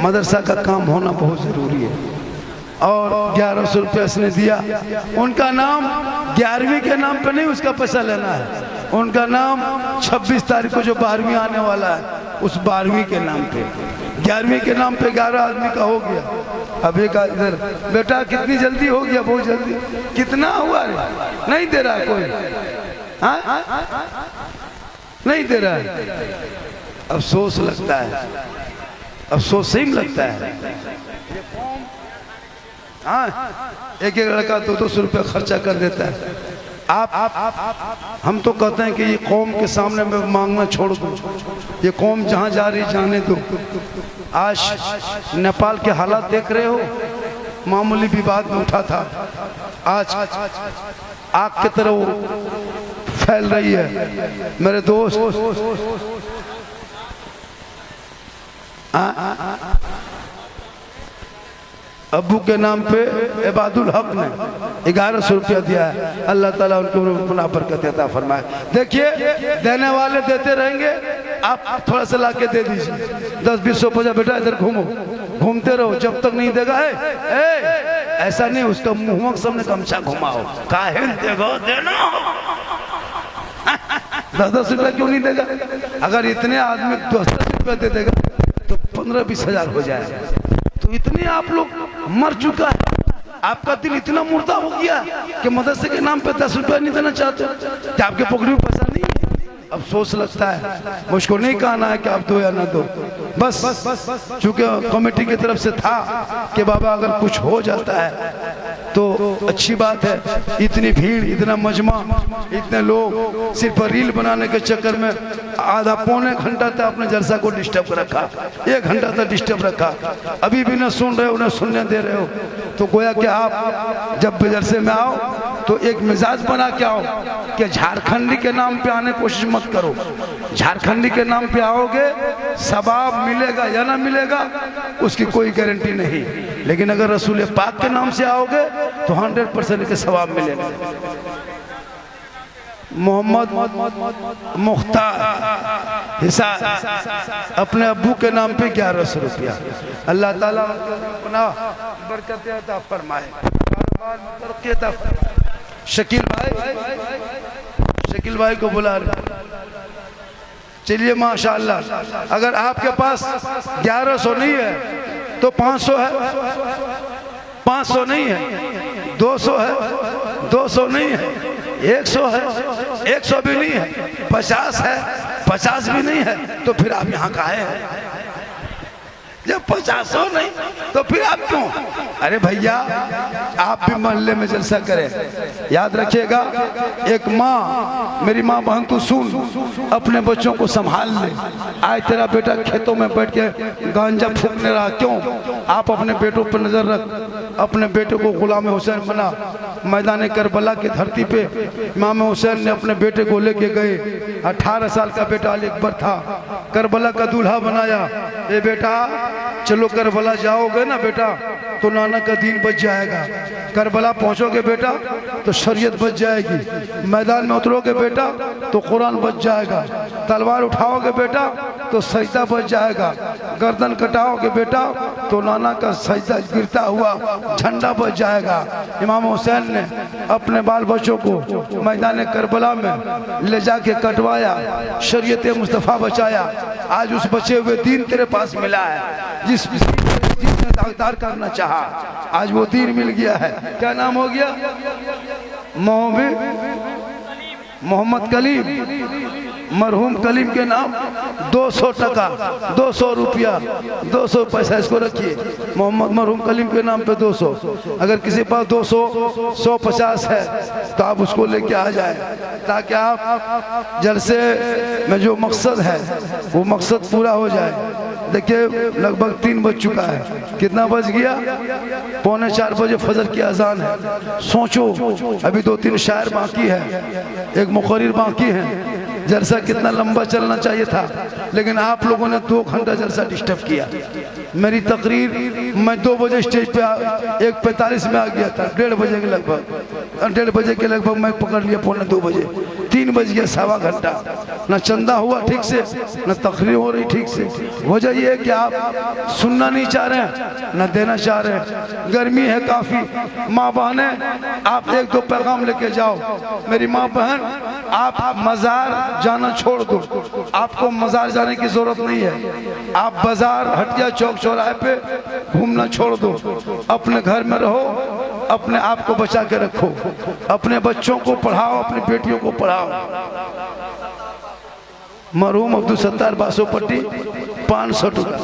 मदरसा का काम होना बहुत जरूरी है और 1100 रुपया इसने दिया। उनका नाम 11वीं के नाम पे नहीं उसका पैसा लेना है, उनका नाम 26 तारीख को जो 12वीं आने वाला है उस 12वीं के नाम पे, 11वीं के नाम पे 11 आदमी का हो गया। अब एक इधर बेटा कितनी जल्दी हो गया, बहुत जल्दी। कितना हुआ रे? नहीं दे रहा है कोई, हाँ नहीं दे रहा है। अफसोस लगता है, अफसोस सही लगता है। हाँ एक एक लड़का 200 रुपया खर्चा कर देता है। आप हम तो कहते हैं कि ये कौम के सामने में मांगना छोड़ दो, ये कौम जहाँ जा रही जाने दो। आज नेपाल के हालात देख रहे हो, मामूली विवाद में उठा था, आज आग की तरह फैल रही है। मेरे दोस्त अब्बू के नाम पे इबादुल हक ने 1100 रुपया दिया है। अल्लाह ताला उनको पुनः बरकत अता फरमाए। देखिए देने वाले देते रहेंगे, आप थोड़ा सा ला के दे दीजिए। 10-20 सौ पचा बेटा इधर घूमो, घूमते रहो जब तक नहीं देगा। ऐसा नहीं, उसका मुंह सामने गमछा घुमाओ, काहे देगा देना। 10-10 रुपया क्यों नहीं देगा? अगर इतने आदमी 10-10 रुपया दे देगा तो 15-20 हजार हो जाएगा। तो इतने आप लोग मर चुका है, आपका दिल इतना मुर्दा हो गया कि मदरसे के नाम पे 10 रुपया नहीं देना चाहते, कि आपके पकड़ी में पैसा नहीं है। अफसोस लगता है। मुझको नहीं कहना है कि आप दो या ना दो, बस चूंकि कमेटी की तरफ से था कि बाबा अगर कुछ हो जाता है तो अच्छी बात है। इतनी भीड़, इतना मजमा, इतने लोग सिर्फ रील बनाने के चक्कर में आधा पौने घंटा तक अपने जलसा को डिस्टर्ब रखा, 1 घंटा तक डिस्टर्ब रखा। अभी भी न सुन रहे हो न सुनने दे रहे हो। तो गोया कि आप जब जलसे में आओ तो एक मिजाज बना के आओ कि झारखंडी के नाम पे आने की कोशिश मत करो। झारखंडी के नाम पे आओगे सवाब मिलेगा या ना मिलेगा उसकी कोई गारंटी नहीं, लेकिन अगर रसूल पाक के नाम से आओगे तो 100% के सवाब मिलेगा। मोहम्मद मुख्तार हिसार अपने अब्बू के नाम पे 1100 रुपया। अल्लाह ताला अपना बरकत अता फरमाए, तरक्की अता फरमाए। शकील भाई को बुला रहे, चलिए माशाअल्लाह। अगर आपके पास 1100 नहीं है तो 500 है, 500 नहीं है 200 है, 200 नहीं है 100 है, 100 भी नहीं है 50 है, 50 भी नहीं है तो फिर आप यहाँ काहे हैं? जब 50 नहीं तो फिर आप क्यों? अरे भैया आप भी मोहल्ले में जलसा करें। याद रखिएगा, एक माँ, मेरी माँ बहन तू सुन, अपने बच्चों को संभाल ले। आज तेरा बेटा खेतों में बैठ के गांजा फूकने रहा, क्यों? आप अपने बेटों पर नजर रख। अपने बेटे को गुलाम हुसैन बना। मैदान करबला की धरती पे इमाम हुसैन ने अपने बेटे को लेके गए। 18 साल का बेटा अली अकबर था, करबला का दूल्हा बनाया। ये बेटा चलो करबला जाओगे ना बेटा तो नाना का दीन बच जाएगा, करबला पहुंचोगे बेटा तो शरीयत बच जाएगी, मैदान में उतरोगे बेटा तो कुरान बच जाएगा, तलवार उठाओगे बेटा तो सजदा बच जाएगा, गर्दन कटाओगे बेटा तो नाना का सजदा गिरता हुआ झंडा बच जाएगा। इमाम हुसैन ने अपने बाल बच्चों को मैदान करबला में ले जाके कटवाया, शरीयत मुस्तफ़ा बचाया। आज उस बचे हुए दीन तेरे पास मिला है, जिसने दागदार करना चाहा आज वो दीन मिल गया है। क्या नाम हो गया? मोहम्मद कलीम। मरहूम कलीम के नाम 200 टका, 200 रुपया, 200 पैसा इसको रखिए। मोहम्मद मरहूम कलीम के नाम पे 200। अगर किसी पास 200, 150 है तो आप उसको लेके आ जाए, ताकि आप जलसे में जो मकसद है वो मकसद पूरा हो जाए। देखिए लगभग 3 बज चुका है। कितना बज गया? 3:45 बजे फजर की अजान है। सोचो अभी 2-3 शायर बाकी है, एक मुकर्रिर बाकी है। जलसा कितना लंबा चलना चाहिए था, लेकिन आप लोगों ने 2 घंटा जलसा डिस्टर्ब किया। मेरी तकरीर मैं 2 बजे स्टेज पे 1:45 में आ गया था, 1:30 बजे के लगभग, 1:30 बजे के लगभग मैं पकड़ लिया 1:45 बजे। 3 बज गया, सवा घंटा। न चंदा हुआ ठीक से, न तकरीर हो रही ठीक से। वजह यह है कि आप सुनना नहीं चाह रहे हैं, न देना चाह रहे हैं। गर्मी है काफी। माँ बहने आप 1-2 पैगाम लेके जाओ। मेरी माँ बहन आप मजार जाना छोड़ दो, आपको मजार जाने की जरूरत नहीं है। आप बाजार, हटिया, चौक चौराहे पे घूमना छोड़ दो। अपने घर में रहो, अपने आप को बचा के रखो, अपने बच्चों को पढ़ाओ, अपनी बेटियों को पढ़ाओ। मरहूम अब्दुल सत्तार बासोपट्टी 500 टका,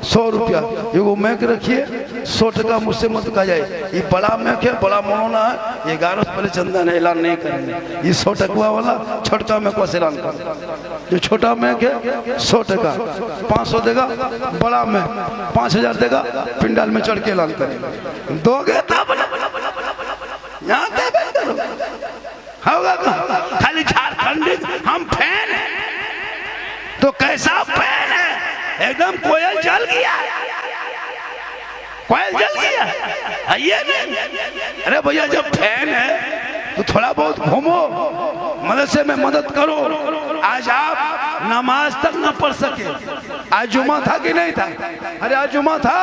100 रुपया ये वो मैक रखिए। 100 टका मुझसे मत कहा जाए, ये बड़ा मैक है, बड़ा मोहना है, ये 11 पहले चंदा ने ऐलान नहीं करेंगे। ये 100 टकवा वाला छोटा मैक का ऐलान कर। जो छोटा मैक है 100 टका, 500 देगा। बड़ा मैक 5000 देगा, पिंडाल में चढ़ के ऐलान करेंगे। दोगे तब यहाँ होगा खाली झारखंडी हम फैन है तो कैसा फैन है? एकदम कोयल जल गया, कोयल जल गया। ये नहीं, अरे भैया जब फैन है तो थोड़ा बहुत घूमो, मदरसे में मदद करो। आज आप नमाज तक न पढ़ सके। आज जुमा था कि नहीं था? अरे आज जुमा था।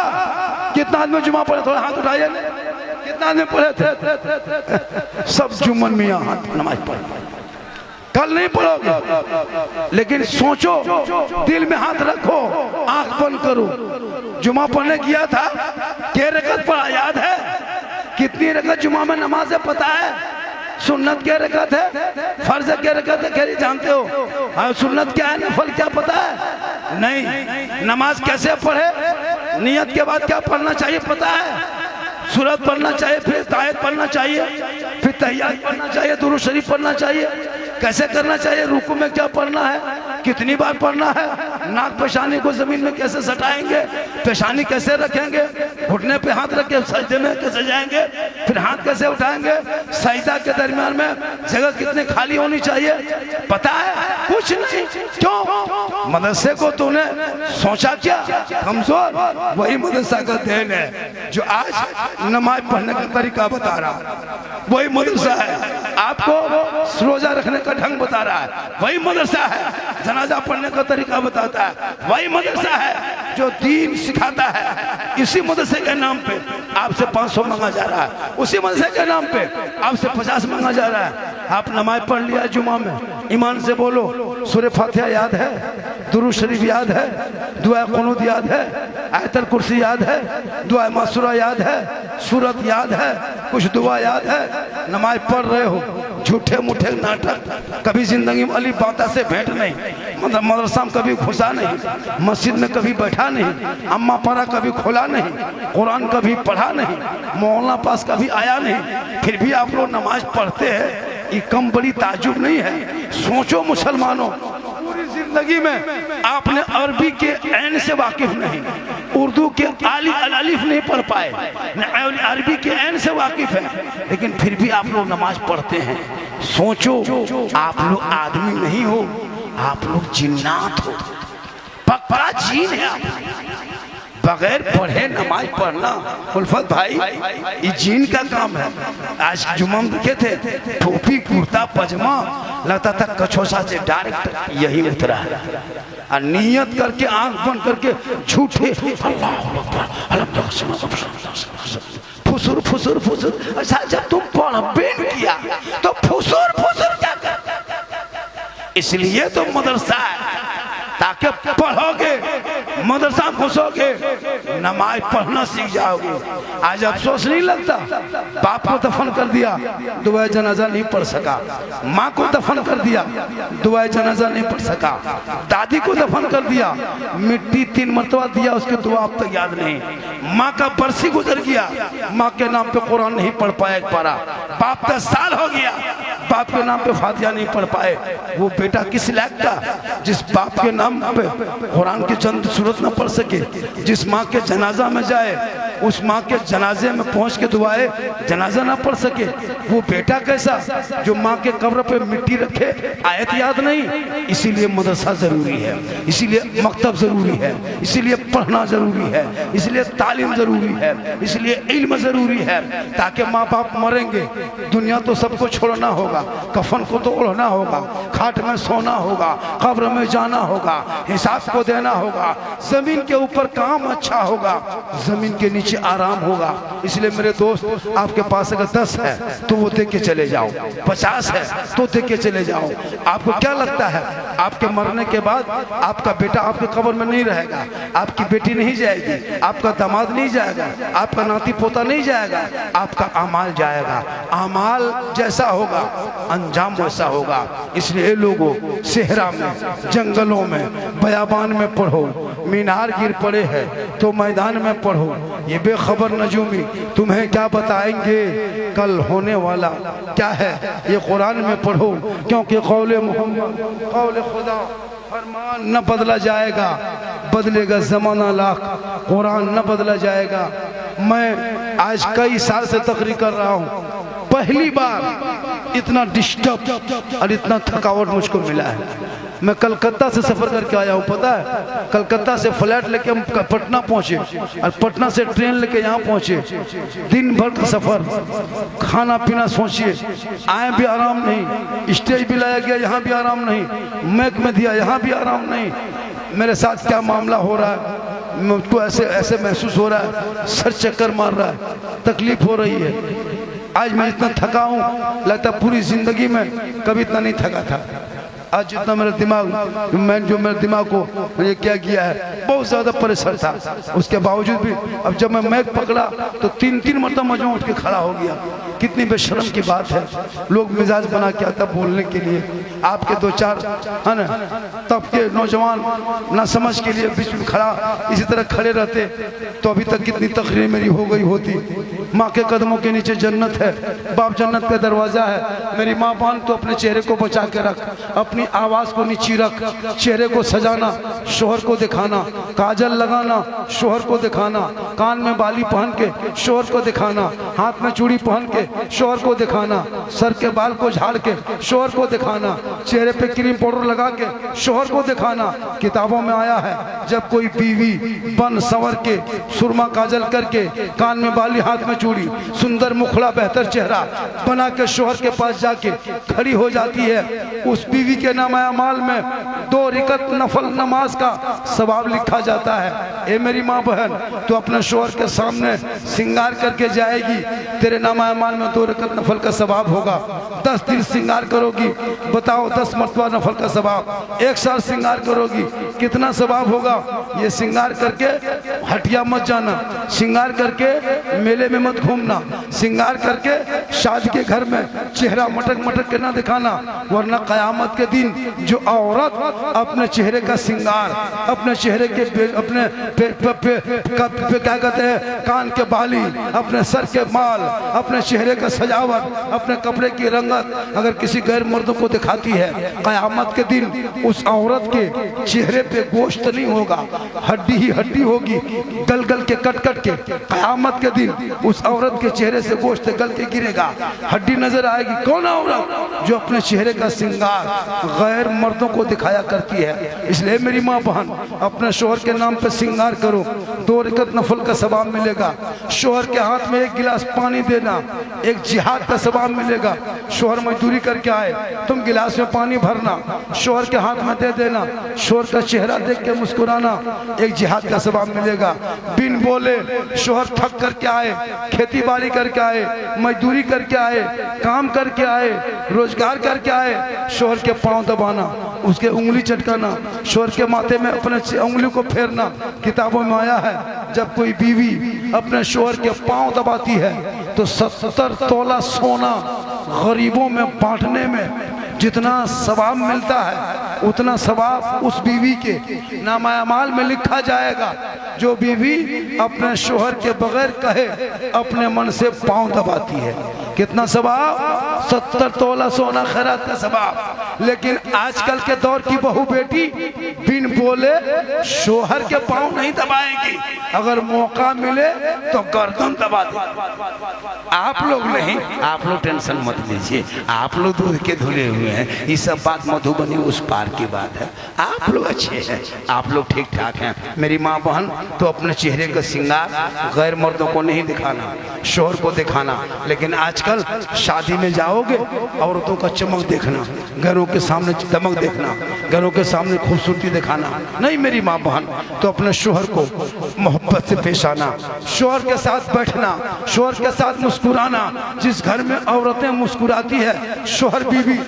कितना आदमी जुमा पढ़े? थोड़ा हाथ उठाइए। कितना आदमी पढ़े थे? सब जुम्मन में यहाँ नमाज पढ़े। कल नहीं पढ़ोगे, लेकिन सोचो, दिल में हाथ रखो, आंख बंद करो। जुमा पढ़ने किया था, क्या रकत पढ़ा याद है? कितनी रकत जुमा में नमाज है पता है? सुन्नत क्या रकत है, फर्ज क्या रकत है, क्या जानते हो? हाँ, सुन्नत क्या है, नफल क्या पता है? नहीं। नमाज कैसे पढ़े, नियत के बाद क्या पढ़ना चाहिए पता है? सूरत पढ़ना चाहिए, फिर तायत पढ़ना चाहिए, फिर तहियात पढ़ना चाहिए, दुरूद शरीफ पढ़ना चाहिए। कैसे करना चाहिए? रुकू में क्या पढ़ना है, कितनी बार पढ़ना है, नाक पेशानी को जमीन में कैसे सटाएंगे, पेशानी कैसे रखेंगे, घुटने पे हाथ रख के सजदे में कैसे जाएंगे, फिर हाथ कैसे उठाएंगे, सजदा के दरमियान में जगह कितनी खाली होनी चाहिए पता है? कुछ नहीं। क्यों? मदरसे को तूने सोचा क्या कमजोर? वही मदरसा का देन है जो आज नमाज पढ़ने का तरीका बता रहा। वही मदरसा है आपको रोजा रखने का ढंग बता रहा है। वही मदरसा है जनाजा पढ़ने का तरीका बताता है। वही मदरसा है जो दीन सिखाता है। इसी मदरसे के नाम पे आपसे 500 मांगा जा रहा है, उसी मदरसे के नाम पे आपसे 50 मांगा जा रहा है। आप नमाज पढ़ लिया जुमा में, ईमान से बोलो, सूरह फातिहा याद है, दुरूद शरीफ याद है, दुआ कुनूत याद है, आयतल कुर्सी याद है, दुआ मासूरा याद है, सूरत याद है, कुछ दुआ याद है। नमाज पढ़ रहे हो, झूठे मूठे नाटक, कभी जिंदगी में अली बाता से भेंट नहीं, मतलब मदरसा में कभी घुसा नहीं, मस्जिद में कभी बैठा नहीं, अम्मा पारा कभी खोला नहीं, कुरान कभी पढ़ा नहीं, मोहल्ला पास कभी आया नहीं, फिर भी आप लोग नमाज पढ़ते हैं। ये कम बड़ी ताजुब नहीं है। सोचो मुसलमानों, पूरी जिंदगी में आपने अरबी के ऐन से वाकिफ नहीं, उर्दू के अलिफ नहीं पढ़ पाए, अरबी के ऐन से वाकिफ है, लेकिन फिर भी आप लोग नमाज पढ़ते हैं। सोचो, आप लोग आदमी नहीं हो, आप लोग जिन्नात हो, पक्का जीन है। आप बगैर पढ़े नमाज पढ़ना उल्फत भाई ये जीन का काम है। आज जुम्मा में देखे थे टोपी कुर्ता पजामा लगता था कछोसा से डायरेक्ट यही उतरा है और नियत करके आंख बंद करके झूठे फुसुर फुसुर फुसुर। अच्छा जब तुम पढ़बे किया तो फुसुर फुसुर क्या कर? इसलिए तो मदरसा है ताकि पढ़ोगे मदरसा घुसोगे नमाज पढ़ना सीख जाओगे। आज अफसोस नहीं लगता बाप को दफन कर दिया दुआ जनाजा नहीं पढ़ सका, माँ को दफन कर दिया दुआ जनाजा नहीं पढ़ सका, दादी को दफन कर दिया मिट्टी 3 मरतबा दिया उसके दुआ अब तक याद नहीं, माँ का बरसी गुजर गया माँ के नाम पे कुरान नहीं पढ़ पाया एक पारा, बाप 10 साल हो गया बाप के नाम पे फातिहा नहीं पढ़ पाए। वो बेटा किस लायक था जिस बाप के नाम पे कुरान की चंद सूरत न पढ़ सके, जिस माँ के जनाजा में जाए उस माँ के जनाजे में पहुंच के दुआए जनाजा ना पढ़ सके। वो बेटा कैसा जो माँ के कब्र पे मिट्टी रखे आयत याद नहीं। इसीलिए मदरसा जरूरी है, इसीलिए मकतब जरूरी है, इसीलिए पढ़ना जरूरी है, इसलिए तालीम जरूरी है, इसलिए इल्म जरूरी है ताकि माँ बाप मरेंगे दुनिया तो सबको छोड़ना होगा, कफन को तो ओढ़ना होगा, खाट में सोना होगा, कब्र में जाना होगा, हिसाब को देना होगा, जमीन के ऊपर काम अच्छा होगा, जमीन के नीचे आराम होगा। इसलिए मेरे दोस्त आपके पास अगर 10 है तो वो दे के चले जाओ, 50 है तो दे के चले जाओ। आपको क्या लगता है आपके मरने के बाद आपका बेटा आपके कब्र में नहीं रहेगा, आपकी बेटी नहीं जाएगी, आपका दामाद नहीं जाएगा, आपका नाती पोता नहीं जाएगा, आपका अमाल जाएगा। अमाल जैसा होगा अंजाम वैसा होगा। इसलिए लोगों सेहरा में जंगलों में बयाबान में पढ़ो, मीनार गिर पड़े हैं तो मैदान में पढ़ो, ये बेखबर नजूमी तुम्हें क्या बताएंगे कल होने वाला क्या है ये कुरान में पढ़ो। क्योंकि कौले मोहम्मद कौले खुदा फरमान न बदला जाएगा, बदलेगा जमाना लाख, कुरान न बदला जाएगा। मैं आज कई साल से तकरीर कर रहा हूँ, पहली बार इतना डिस्टर्ब और इतना थकावट मुझको मिला है। मैं कलकत्ता से सफर करके आया हूँ, पता है कलकत्ता से फ्लाइट लेके हम पटना पहुंचे और पटना से ट्रेन लेके यहाँ पहुंचे, दिन भर का सफर, खाना पीना सोचिए, आए भी आराम नहीं, स्टेज भी लाया गया यहाँ भी आराम नहीं, मैक में दिया यहाँ भी आराम नहीं। मेरे साथ क्या मामला हो रहा है मुझको ऐसे ऐसे महसूस हो रहा है, सर चक्कर मार रहा है, तकलीफ हो रही है। आज मैं इतना थका हूँ लगता पूरी जिंदगी में कभी इतना नहीं थका था। आज जितना मेरा दिमाग जो मेरे दिमाग को मुझे क्या किया है बहुत ज़्यादा परेशान था, उसके बावजूद भी अब जब मैं मैक पकड़ा तो 3 मरतबा मजमा उठ के खड़ा हो गया। कितनी बेशर्म की बात है, लोग मिजाज बना के आता बोलने के लिए, आपके 2-4 है ना तब के नौजवान ना समझ के लिए बीच में खड़ा इसी तरह खड़े रहते तो अभी तक कितनी तकरीर मेरी हो गई होती। माँ के कदमों के नीचे जन्नत है, बाप जन्नत का दरवाजा है। मेरी माँ बहन तो अपने चेहरे को बचा के रख, अपनी आवाज को नीची रख, चेहरे को सजाना शोहर को दिखाना, काजल लगाना शोहर को दिखाना, कान में बाली पहन के शोहर को दिखाना, हाथ में चूड़ी पहन के शोहर को दिखाना, सर के बाल को झाड़ के शोहर को दिखाना, चेहरे पे क्रीम पाउडर लगा के शोहर को दिखाना। किताबों में आया है जब कोई बीवी बन संवर के सुरमा काजल करके कान में बाली हाथ में चूड़ी सुंदर मुखड़ा बेहतर चेहरा बना के शोहर के पास जाके खड़ी हो जाती है, उस बीवी के नाम अमाल में 2 रिकत नफल नमाज का सवाब लिखा जाता है। ए मेरी माँ बहन तो अपने शोहर के सामने सिंगार करके जाएगी, तेरे नाम अमाल में 2 रिकत नफल का सवाब होगा। 10 दिन सिंगार करोगी, बताओ 10 मरतबा नफल का सवाब। 1 साल सिंगार करोगी कितना सवाब होगा। ये सिंगार करके हटिया मत जाना, सिंगार करके मेले में मत घूमना, सिंगार करके शादी के घर में चेहरा मटक मटक के ना दिखाना, वरना कयामत के दिन जो औरत अपने चेहरे का सिंगार, अपने चेहरे के अपने क्या कहते हैं कान के बाली, अपने सर के माल, अपने चेहरे चेहरे का सजावट, अपने कपड़े की रंगत अगर किसी गैर मर्द को दिखाती है, क़यामत के दिन उस औरत के चेहरे पे गोश्त नहीं होगा, हड्डी ही हड्डी होगी, गल गल के कट कट के। क़यामत के दिन उस औरत के चेहरे से गोश्त गल के गिरेगा, हड्डी नजर आएगी। कौन औरत? जो अपने चेहरे का श्रृंगार गैर मर्दों को दिखाया करती है। इसलिए मेरी माँ बहन, अपने शोहर के नाम पे श्रृंगार करो, 2 रकअत नफल का सवाब मिलेगा। शोहर के हाथ में 1 गिलास पानी देना, एक जिहाद का सवाब मिलेगा। शोहर मजदूरी करके आए, तुम गिलास में पानी भरना, शोहर के हाथ में दे देना, शोहर का चेहरा देख के मुस्कुराना, एक जिहाद का सवाब मिलेगा। बिन बोले शोहर थक करके आए, खेती बाड़ी करके आए, मजदूरी करके आए, काम करके आए, रोजगार करके आए, शोहर के पांव दबाना, उसके उंगली चटकाना, शोहर के माथे में अपने उंगली को फेरना। किताबों में आया है, जब कोई बीवी अपने शोहर के पांव दबाती है तो 70 तोला सोना गरीबों में बांटने में जितना सवाब मिलता है, उतना सवाब उस बीवी के नामा अमाल में लिखा जाएगा। जो बीवी अपने शोहर के बगैर कहे अपने मन से पांव दबाती है, कितना सवाब? 70 तोला सोना खैरात का सवाब। लेकिन आजकल के दौर की बहू बेटी बिन बोले शोहर के पांव नहीं दबाएगी, अगर मौका मिले तो गर्दन दबा दे। आप लोग नहीं, आप लोग टेंशन मत लीजिए, आप लोग दूध के धुले हुए हैं, ये सब बात मधुबनी उस पार की बात है। आप लोग अच्छे हैं, आप लोग ठीक ठाक हैं। मेरी माँ बहन, तो अपने चेहरे का श्रृंगार गैर मर्दों को नहीं दिखाना, शोहर को दिखाना। लेकिन आजकल शादी में जाओगे, औरतों का चमक देखना, घरों के सामने चमक देखना, घरों के सामने खूबसूरती दिखाना नहीं। मेरी माँ बहन, तो अपने शोहर को मोहब्बत से पेश आना, शोहर के साथ बैठना, शोहर के साथ मुस्कुराना। जिस घर में औरतें मुस्कुराती है, शोहर बीवी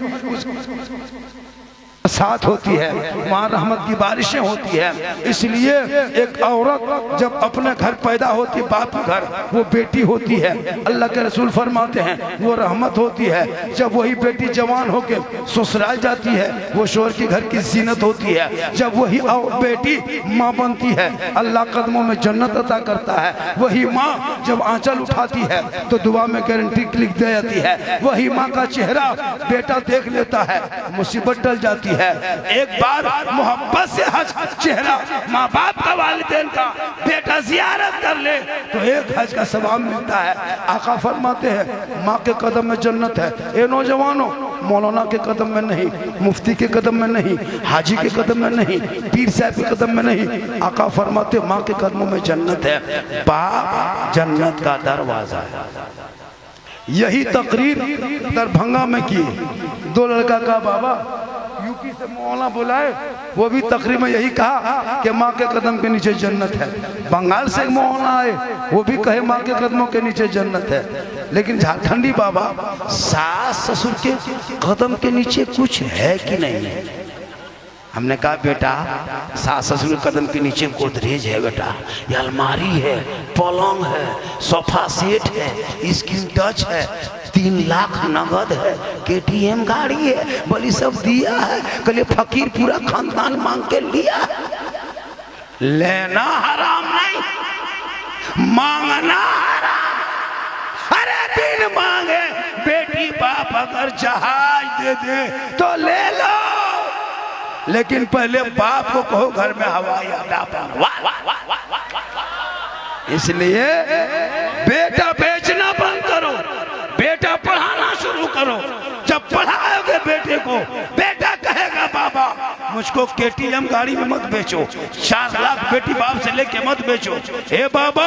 साथ होती है, वहाँ रहमत की बारिशें होती है। इसलिए एक औरत जब अपने घर पैदा होती है, बाप घर, वो बेटी होती है। अल्लाह के रसूल फरमाते हैं वो रहमत होती है। जब वही बेटी जवान होके ससुराल जाती है, वो शोहर के घर की जीनत होती है। जब वही बेटी माँ बनती है, अल्लाह कदमों में जन्नत अता करता है। वही माँ जब आंचल उठाती है तो दुआ में गारंटी लिख दे जाती है। वही माँ का चेहरा बेटा देख लेता है, मुसीबत टल जाती है। एक बार मोहब्बत से हज चेहरा माँ बाप का, वालिदैन का बेटा जियारत कर ले तो एक हज का सवाब मिलता है। आका फरमाते हैं माँ के कदम में जन्नत है। ए नौजवानों, मौलाना के कदम में नहीं, मुफ्ती के कदम में नहीं, हाजी के कदम में नहीं, पीर साहब के कदम में नहीं। आका फरमाते माँ के कदमों में जन्नत है। बाप जन्नत का दरवाजा है। यही तकरीर दरभंगा में की, 2 लड़का का बाबा यूपी से मौलाना बुलाए, वो भी तकरीर में यही कहा कि माँ के कदम के नीचे जन्नत है। बंगाल से मौलाना आए, वो भी कहे माँ के कदमों के नीचे जन्नत है। लेकिन झारखंडी बाबा सास ससुर के कदम के नीचे कुछ है कि नहीं है? हमने कहा बेटा, सास ससुर के कदम के नीचे गोदरेज है बेटा, ये अलमारी है, पलंग है, सोफा सेट है, स्क्रीन टच है, 3 लाख नगद है, KTM गाड़ी है, बोली सब दिया है। कल फकीर पूरा खानदान मांग के लिया है। लेना हराम नहीं, मांगना हराम। अरे बिन मांगे बेटी बाप अगर जहाज दे दे तो ले लो, लेकिन पहले बाप को कहो घर में हवाई अड्डा बनवा। इसलिए बेटा बेचना बंद करो, बेटा पढ़ाना शुरू करो। जब पढ़ाओगे बेटे को, बेटा कहेगा बाबा मुझको KTM गाड़ी में मत बेचो, 4 लाख बेटी बाप से लेके मत बेचो। हे बाबा,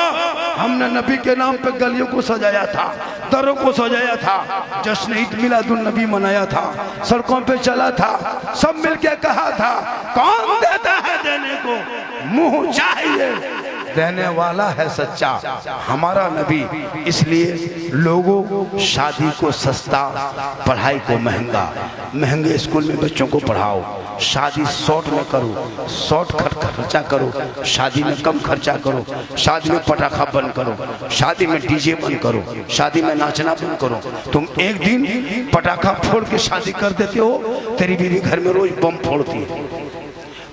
हमने नबी के नाम पे गलियों को सजाया था, दरों को सजाया था, जश्न ईद मिलादुन नबी मनाया था, सड़कों पे चला था, सब मिलके कहा था कौन देता है देने को, मुंह चाहिए, देने वाला है सच्चा हमारा नबी। इसलिए लोगों शादी को सस्ता, पढ़ाई को महंगा, महंगे स्कूल में बच्चों को पढ़ाओ, शादी शॉर्ट में करो, शॉर्ट खर्चा करो, शादी में कम खर्चा करो, शादी में पटाखा बंद करो, शादी में डीजे बंद करो, शादी में नाचना बंद करो। तुम एक दिन पटाखा फोड़ के शादी कर देते हो, तेरी बीवी घर में रोज बम फोड़ती है।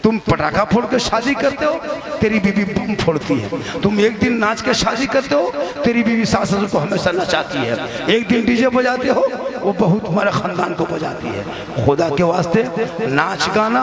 तुम पटाखा फोड़ के शादी करते हो, तेरी बीवी बम फोड़ती है। तुम एक दिन नाच के शादी करते हो, तेरी बीवी सास ससुर को हमेशा नचाती है। एक दिन डीजे बजाते हो, वो बहू तुम्हारे खानदान को बजाती है। खुदा के वास्ते नाच गाना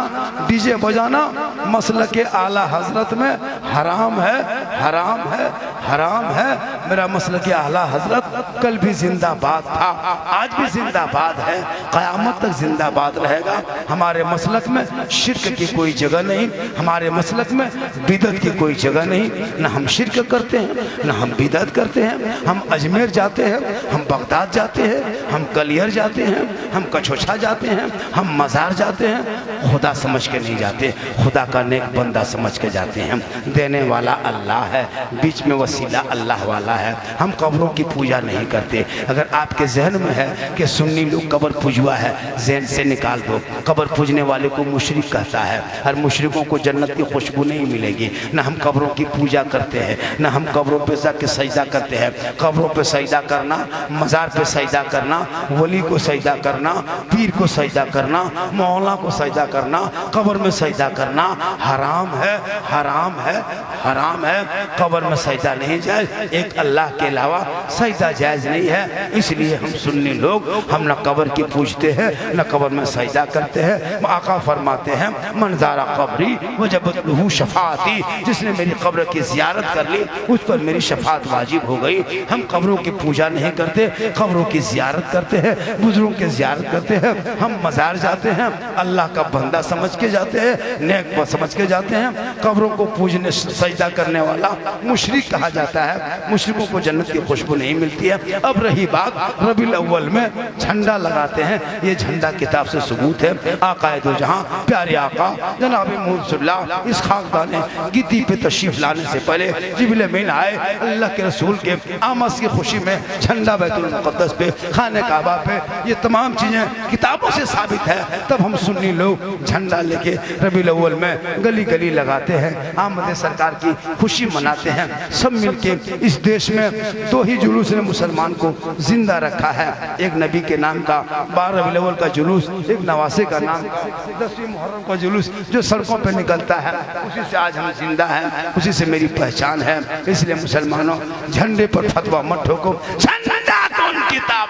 डीजे बजाना मसलक के आला हजरत में हराम है, हराम है, हराम है। मेरा मसलक के आला हजरत कल भी जिंदाबाद था, आज भी जिंदाबाद है, क़यामत तक जिंदाबाद रहेगा। हमारे मसलक में शिर्क की कोई जगह नहीं, हमारे मसलक में बिदत की कोई जगह नहीं। न हम शिर्क करते हैं, न हम बिदत करते हैं। हम अजमेर जाते हैं, हम बगदाद जाते हैं, हम कलियर जाते हैं, हम कछोछा जाते हैं, हम मज़ार जाते हैं। खुदा समझ के नहीं जाते, खुदा का नेक बंदा समझ के जाते हैं। देने वाला अल्लाह है, बीच में वसीला अल्लाह वाला है। हम कब्रों की पूजा नहीं करते। अगर आपके जहन में है कि सुन्नी लोग कब्र पूजवा है, जहन से निकाल दो। कब्र पूजने वाले को मुशरिक कहता है, और मुशरिकों को जन्नत की खुशबू नहीं मिलेगी। न हम कब्रों की पूजा करते हैं, न हम कब्रों पे जाके सजदा करते हैं। कब्रों पे सजदा करना, मज़ार पे सजदा करना, वली को सजदा करना, पीर को सजदा करना, मौला को सजदा करना, कब्र में सजदा करना हराम है, हराम है, हराम है। कब्र में सजदा नहीं जायज़, एक अल्लाह के अलावा सजदा जायज़ नहीं है। इसलिए हम सुन्नी लोग हम न कब्र की पूजते हैं, न कब्र में सजदा करते हैं। आका फरमाते हैं, मंज़ारा कब्री वजबत शफाअती, जिसने मेरी कब्र की ज़ियारत कर ली उस पर मेरी शफाअत वाजिब हो गई। हम कब्रों की पूजा नहीं करते, कब्रों की ज़ियारत करते हैं, बुजुर्गों की ज़ियारत करते हैं। हम मज़ार जाते हैं, अल्लाह का बंदा समझ के जाते हैं, नेक समझ के जाते हैं। कब्रों को पूजने सजदा करने वाला मुशरिक कहा जाता है। मुशरिकों को जन्नत की खुशबू नहीं मिलती है। अब रही बात रबीउल अव्वल में झंडा लगाते हैं, ये झंडा किताब से सबूत है। आकाए दो जहां प्यारे आका जनाब मुहम्मद इस खाकदाने गिद्दी पे तशरीफ लाने से पहले जिब्रील अमीन आए, अल्लाह के रसूल के आमद की खुशी में झंडा बैतुल मुक़द्दस पे, खाने काबा पे, ये तमाम चीज़ें किताबों से साबित है। तब हम सुन्नी लोग झंडा लेके रबीउल अव्वल में गली गली लगाते हैं, आमद सरकार की खुशी मनाते हैं। सब मिलके इस देश में दो ही जुलूस ने मुसलमान को जिंदा रखा है, एक नबी के नाम का 12 रबीउल अव्वल का जुलूस, एक नवासे का नाम का 10वीं मुहर्रम का जुलूस जो सड़कों पे निकलता है। उसी से आज हम जिंदा हैं, उसी से मेरी पहचान है। इसलिए मुसलमानों झंडे पर फतवा मत ठोको। झंडा कौन किताब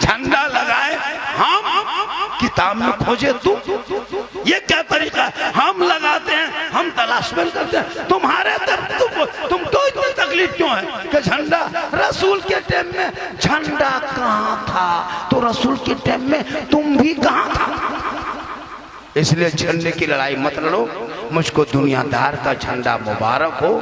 झंडा लगाए हम, किताब में खोजे तुम, ये क्या तरीका है? हम लगाते हैं, हम तलाश में करते हैं। तुम्हारे तुम तो इतनी तकलीफ क्यों है कि झंडा? रसूल के टाइम में झंडा कहाँ था? तो रसूल के टाइम में तुम भी कहाँ था? इसलिए झंडे की लड़ाई मत लड़ो। मुझको दुनियादार का झंडा मुबारक हो,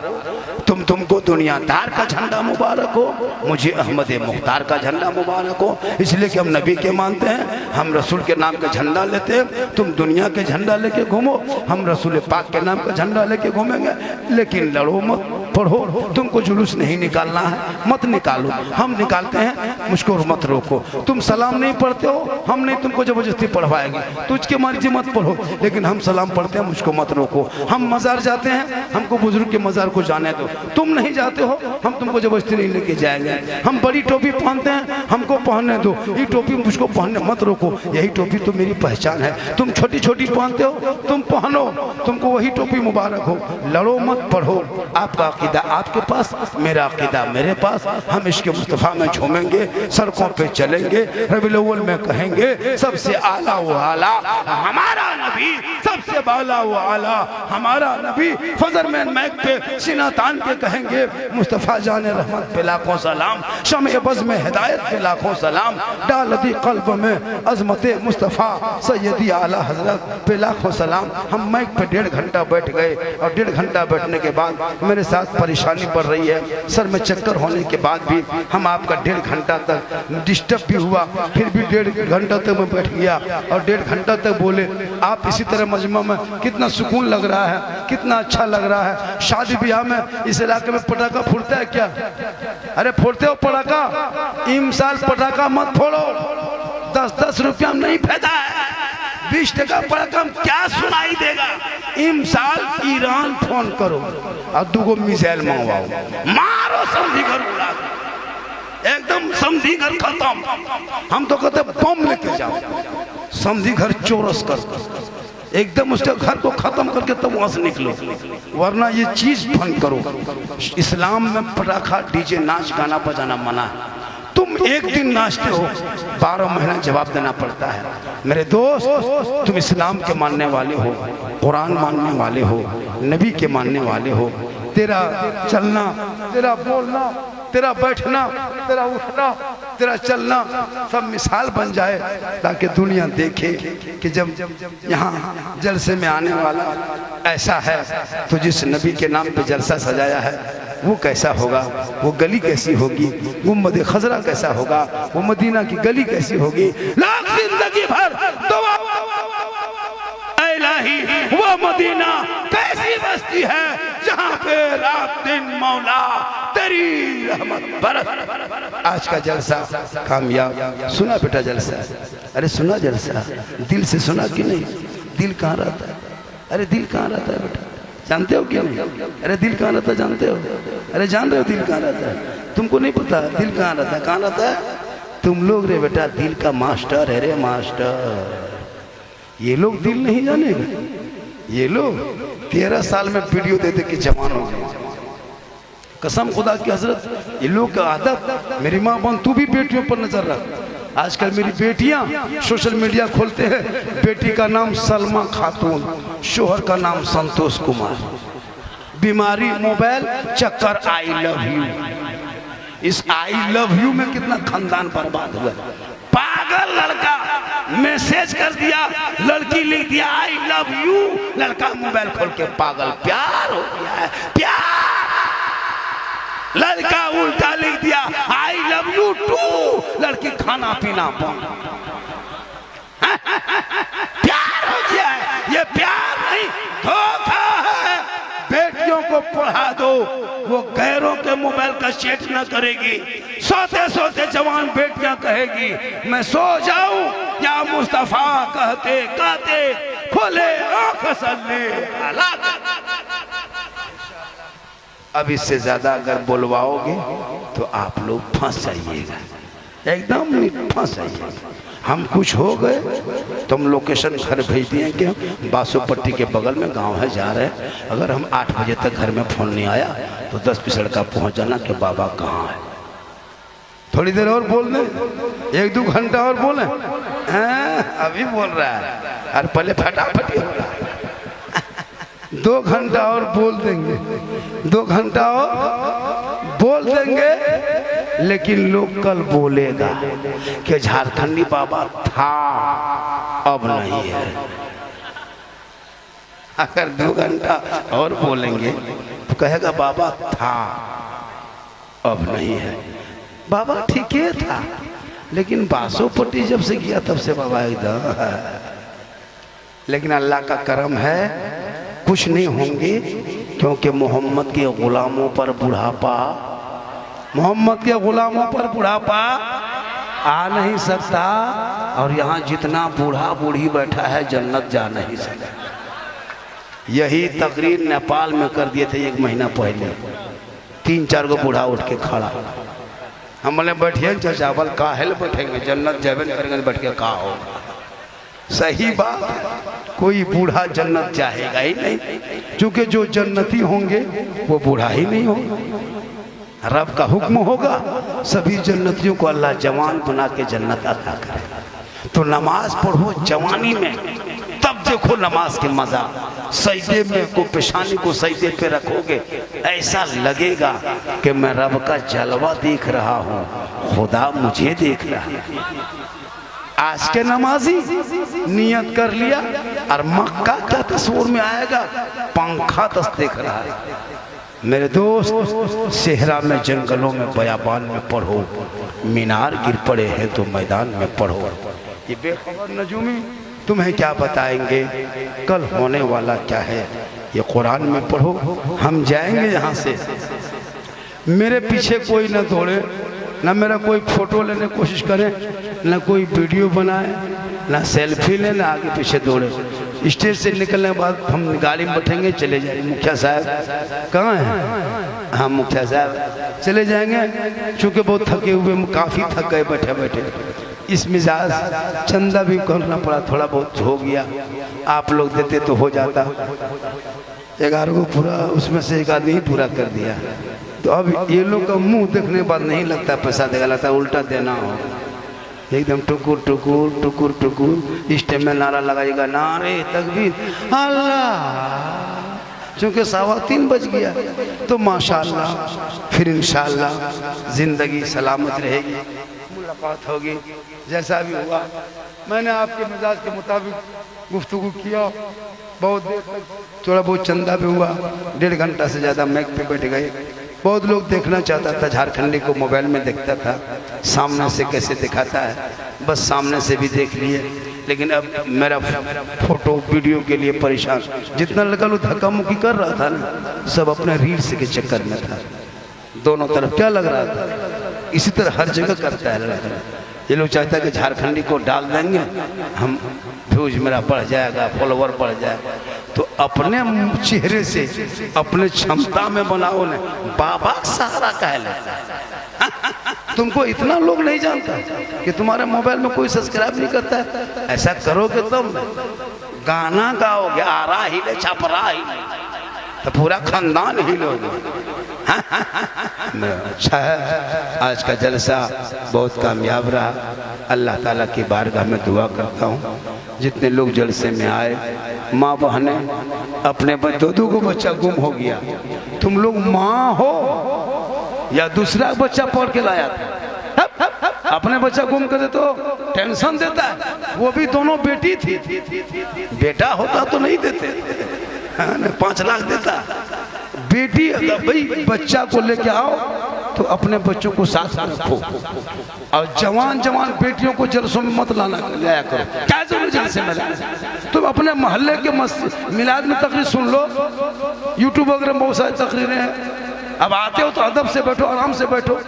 तुमको दुनियादार का झंडा मुबारक हो, मुझे अहमद मुख्तार का झंडा मुबारक हो। इसलिए कि हम नबी के मानते हैं, हम रसूल के नाम का झंडा लेते हैं। तुम दुनिया के झंडा लेके घूमो, हम रसूल पाक के नाम का झंडा लेके घूमेंगे। लेकिन लड़ो मत, पढ़ो। तुमको जुलूस नहीं निकालना है, मत निकालो, हम निकालते हैं, मुझको मत रोको। तुम सलाम नहीं पढ़ते हो, हम नहीं तुमको जबरदस्ती पढ़वाएंगे, तुझके मर्जी मत पढ़ो, लेकिन हम सलाम पढ़ते हैं, मुझको मत रोको। हम मज़ार जाते हैं, हमको बुजुर्ग के मज़ार को जाने दो। तुम नहीं जाते हो, हम तुमको जबरदस्ती नहीं लेके जाएंगे। हम बड़ी टोपी पहनते हैं, हमको पहनने दो। ये टोपी मुझको पहनने मत रोको, यही टोपी तो मेरी पहचान है। तुम छोटी छोटी पहनते हो, तुम पहनो, तुमको वही टोपी मुबारक हो। लड़ो मत, पढ़ो। आपका अकीदा आपके पास, मेरा अकीदा मेरे पास। हम इश्क़ मुस्तफ़ा में झूमेंगे, सड़कों पे चलेंगे, रबीउल अव्वल में कहेंगे सबसे आला वो आला हमारा नबी, सबसे बाला वो आला हमारा नबी। फजर में मैक पे सीना तान के कहेंगे मुस्तफ़ा जाने रहमत पे लाखों सलाम, शमे बज़ में हिदायत पे लाखों सलाम, डाल दी क़ल्ब में अज़मत मुस्तफ़ा सैयदी आला हज़रत पे लाखों सलाम। हम मैक पे 1.5 घंटा बैठ गए, और 1.5 घंटा बैठने के बाद मेरे साथ परेशानी बढ़ रही है, सर में चक्कर होने के बाद भी हम आपका 1.5 घंटा तक डिस्टर्ब भी हुआ, फिर भी 1.5 घंटा तक मैं बैठ गया और 1.5 घंटा तक बोले। आप इसी तरह मजमा में कितना सुकून लग रहा है, कितना अच्छा लग रहा है। शादी ब्याह में इस इलाके में पटाखा फूटता है क्या? अरे फोड़ते हो पटाखा? इमसाल पटाखा मत फोड़ो, 10-10 रुपया में नहीं फायदा है। 20 टका पटाखा क्या सुनाई देगा? इमसाल ईरान फोन करो और 2 मिसाइल मंगवाओ, मारो समझी घर उड़ा। एकदम समधी घर खत्म। हम तो कहते बम लेके जाओ, समधी घर चौरस कर एकदम उसके घर को खत्म करके तब वहां से निकलो, वरना ये चीज बंद करो। इस्लाम में पटाखा डीजे नाच गाना बजाना मना है। तुम एक दिन नाचते हो 12 महीना जवाब देना पड़ता है। मेरे दोस्त, तुम इस्लाम के मानने वाले हो, कुरान मानने वाले हो, नबी के मानने वाले हो। तेरा चलना, तेरा बोलना, तेरा बैठना, तेरा उठना, तेरा चलना सब मिसाल बन जाए, ताकि दुनिया देखे कि जब यहाँ जलसे में आने वाला ऐसा है तो जिस नबी के नाम पे जलसा सजाया है वो कैसा होगा, वो गली कैसी होगी, गुम्बद खजरा कैसा होगा, वो मदीना की गली कैसी होगी। लाख जिंदगी भर दुआ इलाही, वो मदीना कैसी बस्ती है जहाँ पे रात दिन मौला तेरी रहमत बरस। आज का जलसा कामयाब। सुना बेटा जलसा? अरे सुना जलसा? दिल से सुना कि नहीं? दिल कहाँ रहता है? अरे दिल कहाँ रहता है बेटा, जानते हो क्या नहीं? अरे दिल कहाँ रहता है जानते हो? अरे जान रहे हो दिल कहाँ रहता है? तुमको नहीं पता दिल कहाँ रहता है? कहाँ रहता है? तुम लोग रे बेटा दिल का मास्टर है रे मास्टर। ये लोग दिल नहीं जानेगा। ये लोग 13 साल में वीडियो देते कि जवान हो गए। कसम खुदा की हजरत, ये लोग का आदत। मेरी माँ बहन तू भी बेटियों पर नजर रख। आजकल मेरी बेटियां सोशल मीडिया खोलते हैं, बेटी का नाम सलमा खातून, शोहर का नाम संतोष कुमार। बीमारी मोबाइल, चक्कर आई लव यू। इस आई लव यू में कितना खानदान बर्बाद हुआ। पागल लड़का मैसेज कर दिया, लड़की लिख दिया आई लव यू, लड़का मोबाइल खोल के पागल। प्यार हो गया है, प्यार। लड़का उल्टा लिख दिया आई लव यू टू, लड़की खाना पीना बंद। प्यार हो गया है। ये प्यार नहीं, धोखा है। बेटियों को पढ़ा दो, वो गैरों के मोबाइल का चेक न करेगी। सोते सोते जवान बेटियां कहेगी मैं सो जाऊं या मुस्तफा कहते कहते खोले आंख सल्ले। अब इससे ज्यादा अगर बोलवाओगे तो आप लोग फंस जाइएगा, एकदम फंस जाइएगा। हम कुछ हो गए तो हम लोकेशन घर भेज दिए कि बासोपट्टी के बगल में गांव है, जा रहे हैं। अगर हम 8 बजे तक घर में फोन नहीं आया तो 10 पिछड़ का पहुँच जाना कि बाबा कहाँ है। थोड़ी देर और बोल दें, 1-2 घंटा और बोले। अभी बोल रहा है और पहले फटाफट हो रहा है। 2 घंटा और बोल देंगे, 2 घंटा और बोल देंगे, लेकिन लोग कल बोलेगा कि झारखंडी बाबा था अब नहीं है। अगर 2 घंटा और बोलेंगे तो कहेगा बाबा था अब नहीं है। बाबा ठीक है था, लेकिन बासोपट्टी जब से किया तब से बाबा एकदम। लेकिन अल्लाह का करम है, कुछ नहीं होंगे, क्योंकि मोहम्मद के गुलामों पर बुढ़ापा, मोहम्मद के गुलामों पर बुढ़ापा आ नहीं सकता। और यहाँ जितना बूढ़ा बूढ़ी बैठा है जन्नत जा नहीं सकता। यही तकरीर नेपाल में कर दिए थे 1 महीना पहले। 3-4 गो बूढ़ा उठ के खड़ा। हम बोले बैठिए चावल काहेल बैठेंगे, जन्नत जाबे करेंगे, बैठ के कहा होगा। सही बात, कोई बूढ़ा जन्नत चाहेगा ही नहीं, क्योंकि जो जन्नती होंगे वो बूढ़ा ही नहीं होगा। रब का हुक्म होगा, सभी जन्नतियों को अल्लाह जवान बना के जन्नत अता करे। तो नमाज पढ़ो जवानी में, तब देखो नमाज के मजा। सजदे में को पेशानी को सजदे पे रखोगे, ऐसा लगेगा कि मैं रब का जलवा देख रहा हूँ, खुदा मुझे देख रहा है। आज के नमाजी नियत कर लिया और मक्का क्या तस्वीर में आएगा, पंखा तस देख रहा है। मेरे दोस्त, सेहरा में, जंगलों में, बयाबान में पढ़ो, मीनार गिर पड़े हैं तो मैदान में पढ़ो। ये बेखबर नजूमी तुम्हें क्या बताएंगे कल होने वाला क्या है, ये कुरान में पढ़ो। हम जाएंगे यहाँ से, मेरे पीछे कोई न दौड़े, न मेरा कोई फोटो लेने की कोशिश करे, न कोई वीडियो बनाए, ना सेल्फी ले ना आगे पीछे दौड़े। स्टेज से निकलने के बाद हम गाड़ी में बैठेंगे, चले जाएंगे। मुखिया साहब कहाँ हैं? हाँ मुखिया साहब चले जाएंगे, चूँकि बहुत थके हुए, काफ़ी थक गए बैठे बैठे। इस मिजाज चंदा भी करना पड़ा, थोड़ा बहुत हो गया। आप लोग देते तो हो जाता। 11 को पूरा, उसमें से एक आदमी ही पूरा कर दिया। तो अब ये लोग का मुंह देखने के बाद नहीं लगता पैसा देगा, लगता उल्टा देना हो। एकदम टुकुर टुकुर टुकुर टुकुर। इस टाइम में नारा लगाएगा, नारे तकबीर अल्लाह। चूँकि 3:15 बज गया तो माशाअल्लाह फिर इंशाअल्लाह ज़िंदगी सलामत रहेगी, मुलाकात होगी। जैसा भी हुआ मैंने आपके मिजाज के मुताबिक गुफ्तगू किया, बहुत देर तक थोड़ा बहुत चंदा भी हुआ। 1.5 घंटा से ज़्यादा मैक पे बैठ गए। बहुत लोग देखना चाहता था, झारखंडी को मोबाइल में देखता था, सामने से कैसे दिखाता है, बस सामने से भी देख लिए। लेकिन अब मेरा फोटो वीडियो के लिए परेशान, जितना लगा लो धक्का मुक्की कर रहा था ना, सब अपने रील्स के चक्कर में था। दोनों तरफ क्या लग रहा था, इसी तरह हर जगह करता है लड़का। ये लोग चाहता है कि झारखंडी को डाल देंगे, हम व्यूज मेरा बढ़ जाएगा, फॉलोवर बढ़ जाएगा। तो अपने चेहरे से अपने क्षमता में बनाओ ना, बाबा सहारा कह लेता है। तुमको इतना लोग नहीं जानता कि तुम्हारे मोबाइल में कोई सब्सक्राइब नहीं करता है। ऐसा करोगे तुम गाना गाओगे, आरा हिले छपरा हिले, तो पूरा खानदान हिलोगे। अच्छा है, आज का जलसा बहुत कामयाब रहा। अल्लाह ताला की बारगाह में दुआ करता हूँ, जितने लोग जलसे में आए, माँ बहनें अपने दो को बच्चा गुम हो गया, तुम लोग माँ हो या दूसरा बच्चा पढ़ के लाया था, अपने बच्चा गुम कर दे तो टेंशन देता है। वो भी दोनों बेटी थी, बेटा होता तो नहीं देते, 5 लाख देता। बेटी अगर भाई बच्चा को लेके आओ तो अपने बच्चों को साथ में रखो, और जवान जवान बेटियों को जलसों में मत लाया करो। क्या जरूरत जलसे में लाया? तुम अपने मोहल्ले के मिलाद में तकरीर सुन लो, यूट्यूब वगैरह में बहुत सारी तकरीरें हैं। अब आते हो तो अदब से बैठो, आराम से बैठो।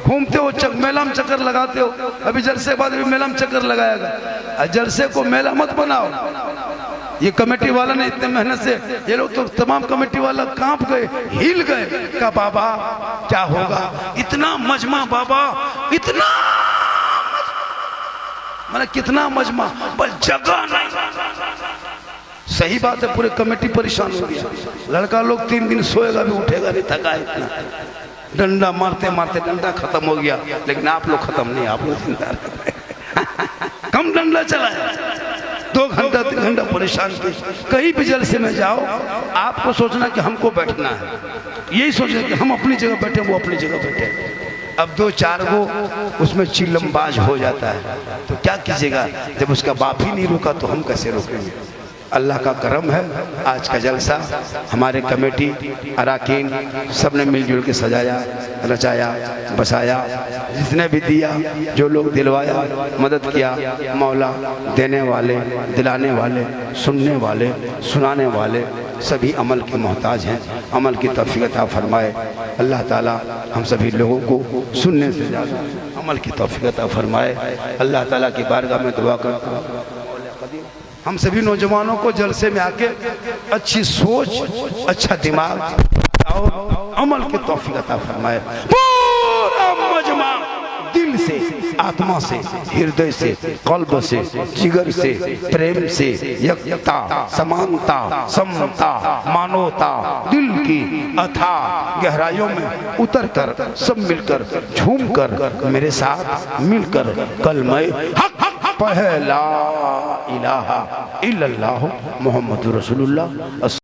घूमते हो मेला में चक्कर लगाते हो, अभी जलसे के बाद भी मेला में चक्कर लगाएगा। जलसे को मेला मत बनाओ। ये कमेटी वाला ने इतने मेहनत से, ये लोग तो तमाम कमेटी वाला कांप गए, हिल गए, का बाबा क्या होगा, इतना मजमा बाबा, इतना मतलब कितना मजमा, बस जगह नहीं। सही बात है, पूरे कमेटी परेशान हो गया। लड़का लोग 3 दिन सोएगा भी उठेगा नहीं, थका इतना। डंडा मारते मारते डंडा खत्म हो गया, लेकिन आप लोग खत्म नहीं, आप लोग जिंदा रहे। कम डंडा चलाए, 2 घंटा 3 घंटा परेशान किए। कहीं भी जलसे में जाओ, आपको सोचना कि हमको बैठना है, यही सोचना कि हम अपनी जगह बैठे, वो अपनी जगह बैठे। अब 2-4 गो उसमें चिल्लमबाज हो जाता है, तो क्या कीजिएगा? जब उसका बाप ही नहीं रोका तो हम कैसे रोकेंगे? अल्लाह का करम है, आज का जलसा हमारे कमेटी अराकीन सब ने मिलजुल के सजाया, रचाया, बसाया। जिसने भी दिया, जो लोग दिलवाया, मदद किया, मौला देने वाले, दिलाने वाले, सुनने वाले, सुनाने वाले सभी अमल के मोहताज हैं। अमल की तौफीक अता फरमाए अल्लाह ताला। हम सभी लोगों को सुनने से ज़्यादा अमल की तौफीक अता फरमाए। अल्लाह ताला की बारगाह में दुआ करता हूँ, हम सभी नौजवानों को जलसे में आके अच्छी सोच, अच्छा दिमाग और अमल की तौफीक अता फरमाए। पूरा मजमा दिल से, आत्मा से, हृदय से, कल्ब से, जिगर से, प्रेम से, एकता, समानता, समता, मानवता, दिल की अथाह गहराइयों में उतर कर सब मिलकर झूम कर मेरे साथ मिलकर कलमा हक पढ़े ला इलाहा इल्लल्लाहु मुहम्मदुर रसूलुल्लाह।